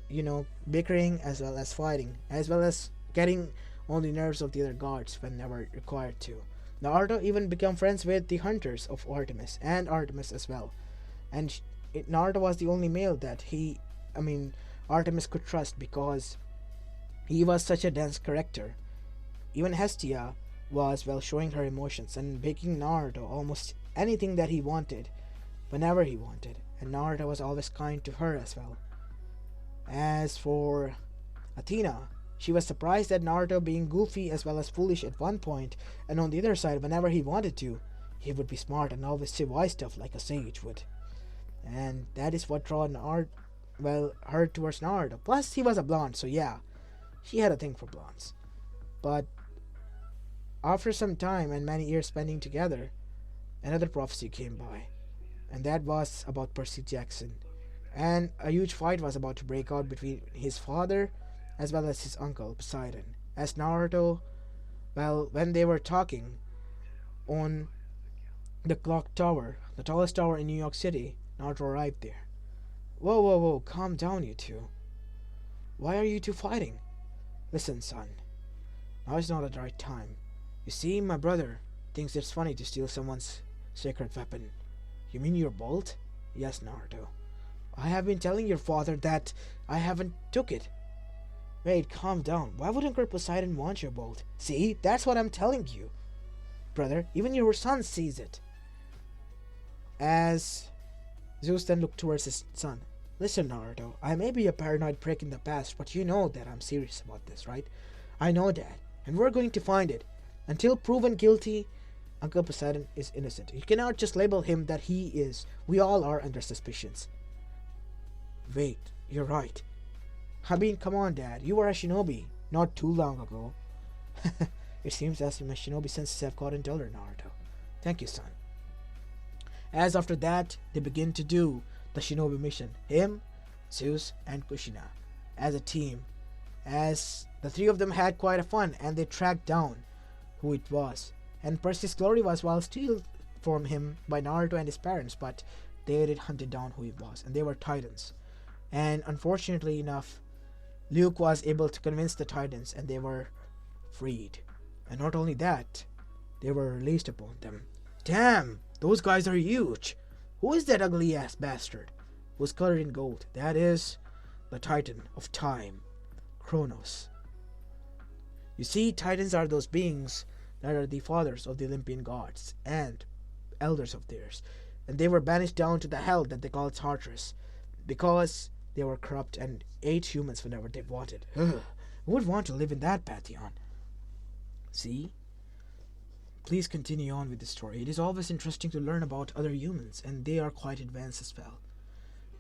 S1: bickering as well as fighting, as well as getting on the nerves of the other guards whenever required to. Naruto even became friends with the hunters of Artemis, and Artemis as well. And Naruto was the only male that Artemis could trust, because he was such a dense character. Even Hestia was, well, showing her emotions and making Naruto almost anything that he wanted, whenever he wanted. And Naruto was always kind to her as well. As for Athena, she was surprised at Naruto being goofy as well as foolish at one point, and on the other side, whenever he wanted to, he would be smart and always say wise stuff like a sage would. And that is what drew her towards Naruto. Plus, he was a blonde, so yeah, she had a thing for blondes. But after some time and many years spending together, another prophecy came by, and that was about Percy Jackson. And a huge fight was about to break out between his father as well as his uncle Poseidon. As Naruto, when they were talking on the clock tower, the tallest tower in New York City, Naruto arrived there. Whoa, calm down, you two. Why are you two fighting? Listen, son, now is not the right time. You see, my brother thinks it's funny to steal someone's sacred weapon. You mean your bolt? Yes, Naruto. I have been telling your father that I haven't took it. Wait, calm down. Why would Uncle Poseidon want your bolt? See, that's what I'm telling you. Brother, even your son sees it. As Zeus then looked towards his son. Listen, Naruto, I may be a paranoid prick in the past, but you know that I'm serious about this, right? I know that, and we're going to find it. Until proven guilty, Uncle Poseidon is innocent. You cannot just label him that he is. We all are under suspicions. Wait, you're right. Come on, Dad. You were a shinobi not too long ago. It seems as if my shinobi senses have gotten duller, Naruto. Thank you, son. As after that, they begin to do the shinobi mission. Him, Zeus, and Kushina as a team. As the three of them had quite a fun, and they tracked down who it was. And Percy's glory was while steal from him by Naruto and his parents, but they did hunted down who he was, and they were Titans. And unfortunately enough, Luke was able to convince the Titans, and they were freed. And not only that, they were released upon them. Damn, those guys are huge. Who is that ugly ass bastard who's colored in gold? That is the Titan of time, Kronos. You see, Titans are those beings that are the fathers of the Olympian gods and elders of theirs, and they were banished down to the hell that they call Tartarus, because they were corrupt and ate humans whenever they wanted. Ugh. Who would want to live in that pantheon? See? Please continue on with the story. It is always interesting to learn about other humans, and they are quite advanced as well.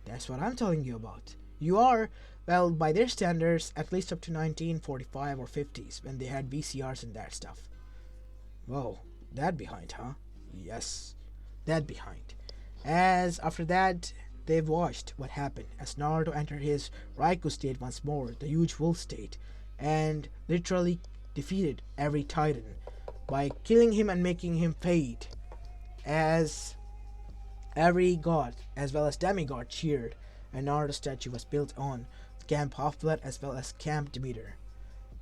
S1: That's what I'm telling you about. You are, well, by their standards, at least up to 1945 or 50s, when they had VCRs and that stuff. Whoa, that behind, huh? Yes, that behind. As after that, they've watched what happened as Naruto entered his Raikou state once more, the huge wolf state, and literally defeated every Titan by killing him and making him fade. As every god as well as demigod cheered, and Naruto's statue was built on Camp Half-Blood as well as Camp Demeter.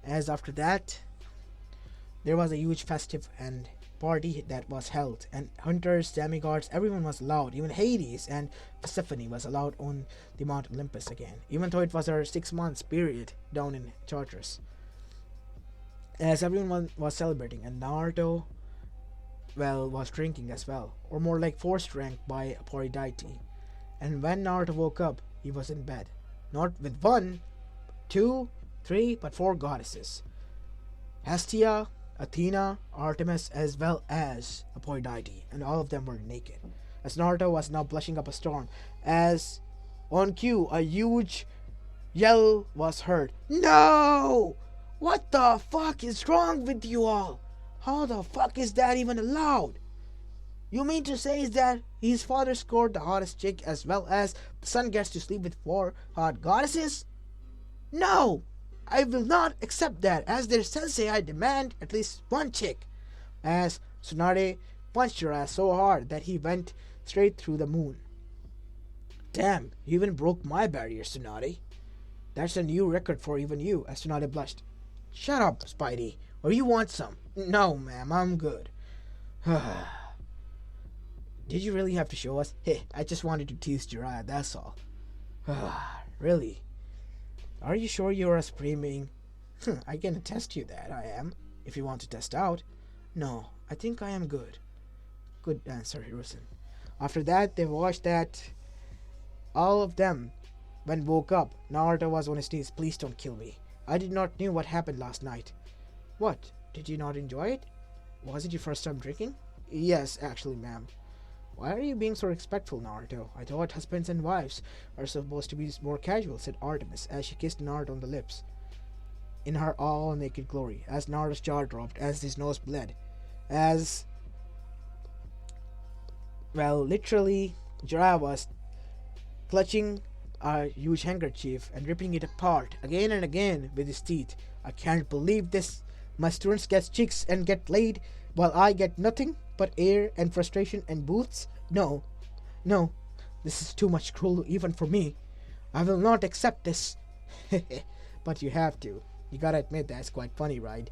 S1: As after that, there was a huge festive and party that was held, and hunters, demigods, everyone was allowed. Even Hades and Persephone was allowed on the Mount Olympus again, even though it was our 6 months period down in Tartarus. As everyone was celebrating, and Naruto, well, was drinking as well, or more like forced drank by a party deity. And when Naruto woke up, he was in bed, not with one, two, three, but four goddesses: Hestia, Athena, Artemis, as well as Aphrodite, and all of them were naked. As Naruto was now blushing up a storm, as on cue, a huge yell was heard. No! What the fuck is wrong with you all? How the fuck is that even allowed? You mean to say is that his father scored the hottest chick as well as the son gets to sleep with four hot goddesses? No! I will not accept that. As their sensei, I demand at least one chick. As Tsunade punched her ass so hard that he went straight through the moon. Damn, you even broke my barrier, Tsunade. That's a new record for even you, as Tsunade blushed. Shut up, Spidey, or you want some? No, ma'am, I'm good. Did you really have to show us? Hey, I just wanted to tease Jiraiya, that's all. Really? Are you sure you are screaming? I can attest to you that I am, if you want to test out. No, I think I am good. Good answer, Hiruzen. After that, they watched that all of them, when woke up, Naruto was on his knees. Please don't kill me. I did not know what happened last night. What? Did you not enjoy it? Was it your first time drinking? Yes, actually, ma'am. Why are you being so respectful, Naruto? I thought husbands and wives are supposed to be more casual, said Artemis as she kissed Naruto on the lips. In her all-naked glory, as Naruto's jaw dropped, as his nose bled. As, well, literally, Jiraiya was clutching a huge handkerchief and ripping it apart again and again with his teeth. I can't believe this. My students get chicks and get laid, while I get nothing but air and frustration and booths? No, this is too much cruel even for me. I will not accept this. But you have to. You gotta admit that's quite funny, right?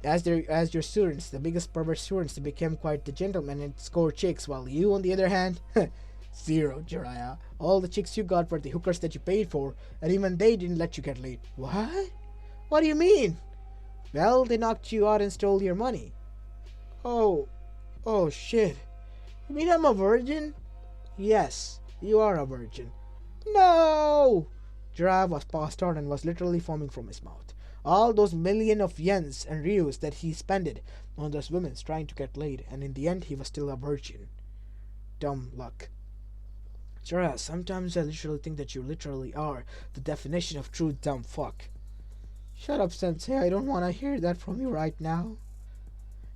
S1: As your students, the biggest pervert students, they became quite the gentlemen and score chicks, while you, on the other hand, zero, Jiraiya. All the chicks you got were the hookers that you paid for, and even they didn't let you get laid. What? What do you mean? Well, they knocked you out and stole your money. Oh shit. You mean I'm a virgin? Yes, you are a virgin. No! Jiraiya was passed out and was literally foaming from his mouth. All those million of yens and ryus that he spent on those women trying to get laid, and in the end he was still a virgin. Dumb luck. Jiraiya, sometimes I literally think that you literally are the definition of true dumb fuck. Shut up, Sensei, I don't want to hear that from you right now.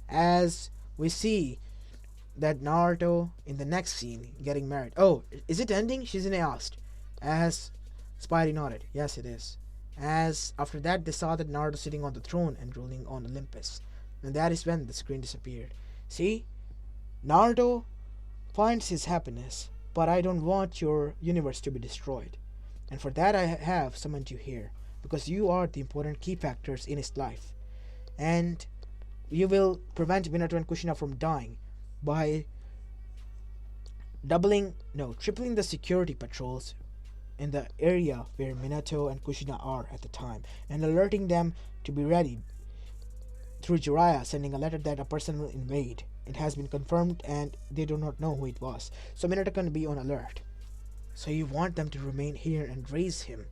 S1: As we see that Naruto in the next scene getting married. Oh, is it ending? Shizune asked. As Spidey nodded. Yes, it is. As after that they saw that Naruto sitting on the throne and ruling on Olympus. And that is when the screen disappeared. See? Naruto finds his happiness, but I don't want your universe to be destroyed. And for that I have summoned you here, because you are the important key factors in his life. And you will prevent Minato and Kushina from dying by tripling the security patrols in the area where Minato and Kushina are at the time, and alerting them to be ready through Jiraiya sending a letter that a person will invade. It has been confirmed and they do not know who it was, so Minato can be on alert. So you want them to remain here and raise him?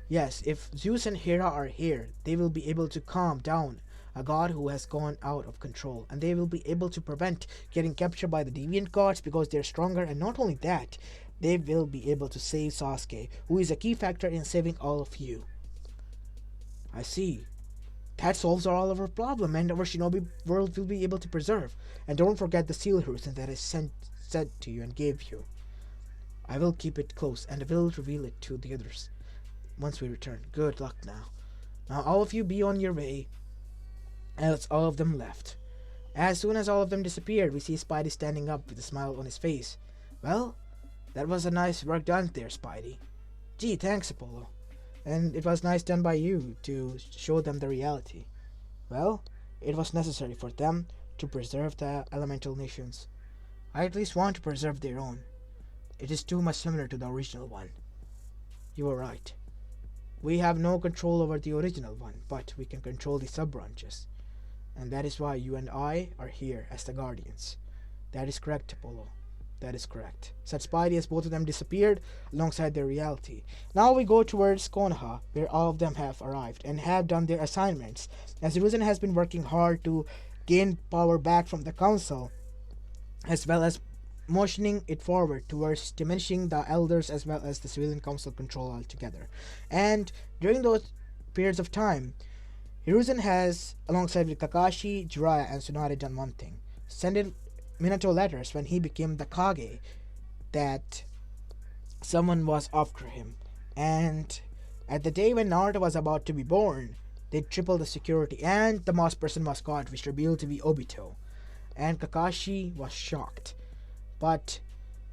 S1: Yes, if Zeus and Hera are here, they will be able to calm down a god who has gone out of control, and they will be able to prevent getting captured by the deviant gods because they're stronger, and not only that, they will be able to save Sasuke, who is a key factor in saving all of you. I see. That solves all of our problem, and our shinobi world will be able to preserve. And don't forget the seal Hiruzen that I sent to you and gave you. I will keep it close, and I will reveal it to the others once we return. Good luck now. Now all of you be on your way. Else all of them left. As soon as all of them disappeared, we see Spidey standing up with a smile on his face. Well, that was a nice work done there, Spidey. Gee, thanks, Apollo. And it was nice done by you to show them the reality. Well, it was necessary for them to preserve the elemental nations. I at least want to preserve their own. It is too much similar to the original one. You are right. We have no control over the original one, but we can control the sub-branches. And that is why you and I are here as the guardians. That is correct, Apollo. That is correct. Said Spidey as both of them disappeared alongside their reality. Now we go towards Konoha, where all of them have arrived and have done their assignments, as Hiruzen has been working hard to gain power back from the council, as well as motioning it forward towards diminishing the elders as well as the civilian council control altogether. And during those periods of time, Hiruzen has, alongside with Kakashi, Jiraiya, and Tsunade, done one thing: sending Minato letters when he became the Kage, that someone was after him. And at the day when Naruto was about to be born, they tripled the security, and the most person was caught, which revealed to be Obito. And Kakashi was shocked. But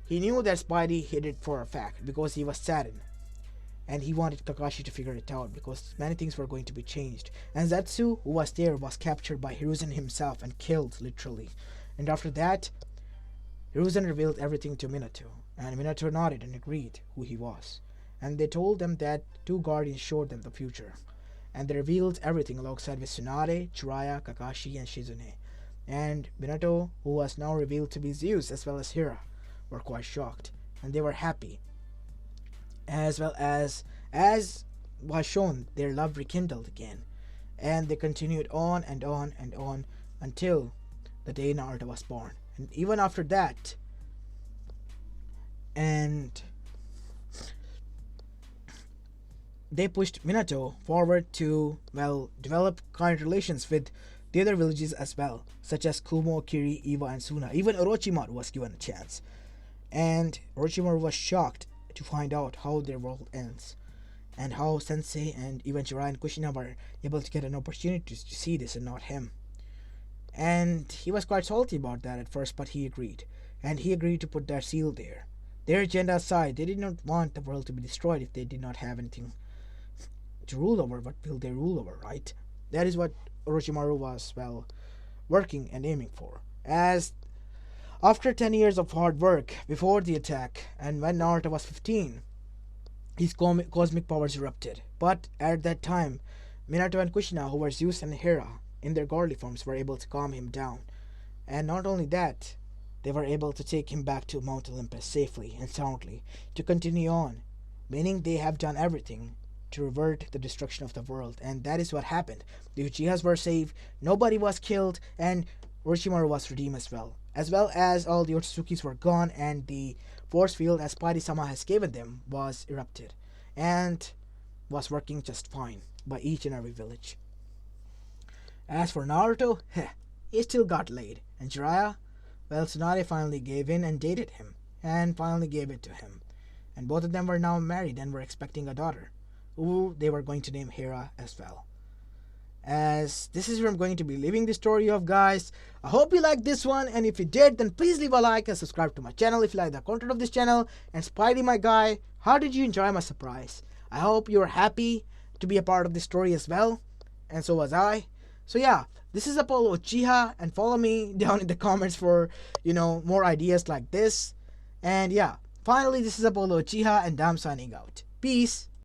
S1: he knew that Spidey hid it for a fact because he was saddened. And he wanted Kakashi to figure it out because many things were going to be changed. And Zetsu, who was there, was captured by Hiruzen himself and killed, literally. And after that, Hiruzen revealed everything to Minato. And Minato nodded and agreed who he was. And they told them that two guardians showed them the future. And they revealed everything alongside with Tsunade, Jiraiya, Kakashi, and Shizune. And Minato, who was now revealed to be Zeus as well as Hera, were quite shocked. And they were happy. As well as was shown, their love rekindled again. And they continued on and on and on until the day Naruto was born. And even after that, and they pushed Minato forward to, well, develop kind relations with the other villages as well, such as Kumo, Kiri, Iwa, and Suna. Even Orochimaru was given a chance. And Orochimaru was shocked to find out how their world ends, and how Sensei and even Jiraiya and Kushina were able to get an opportunity to see this and not him. And he was quite salty about that at first, but he agreed. And he agreed to put their seal there. Their agenda aside, they did not want the world to be destroyed if they did not have anything to rule over. What will they rule over, right? That is what Orochimaru was, well, working and aiming for. As after 10 years of hard work before the attack, and when Naruto was 15, his cosmic powers erupted. But at that time, Minato and Kushina, who were Zeus and Hera in their godly forms, were able to calm him down. And not only that, they were able to take him back to Mount Olympus safely and soundly to continue on, meaning they have done everything to revert the destruction of the world. And that is what happened. The Uchihas were saved, nobody was killed, and Orochimaru was redeemed as well as all the Otsuzukis were gone, and the force field, as Spidey-sama has given them, was erupted and was working just fine by each and every village. As for Naruto, he still got laid, and Jiraiya, well, Tsunade finally gave in and dated him, and finally gave it to him. And both of them were now married and were expecting a daughter, who they were going to name Hera as well. As this is where I'm going to be leaving the story of, guys. I hope you liked this one, and if you did, then please leave a like and subscribe to my channel if you like the content of this channel. And Spidey, my guy, how did you enjoy my surprise? I hope you're happy to be a part of this story as well, and so was I. So yeah, this is Apollo Uchiha, and follow me down in the comments for, more ideas like this. And yeah, finally, this is Apollo Uchiha, and I'm signing out. Peace.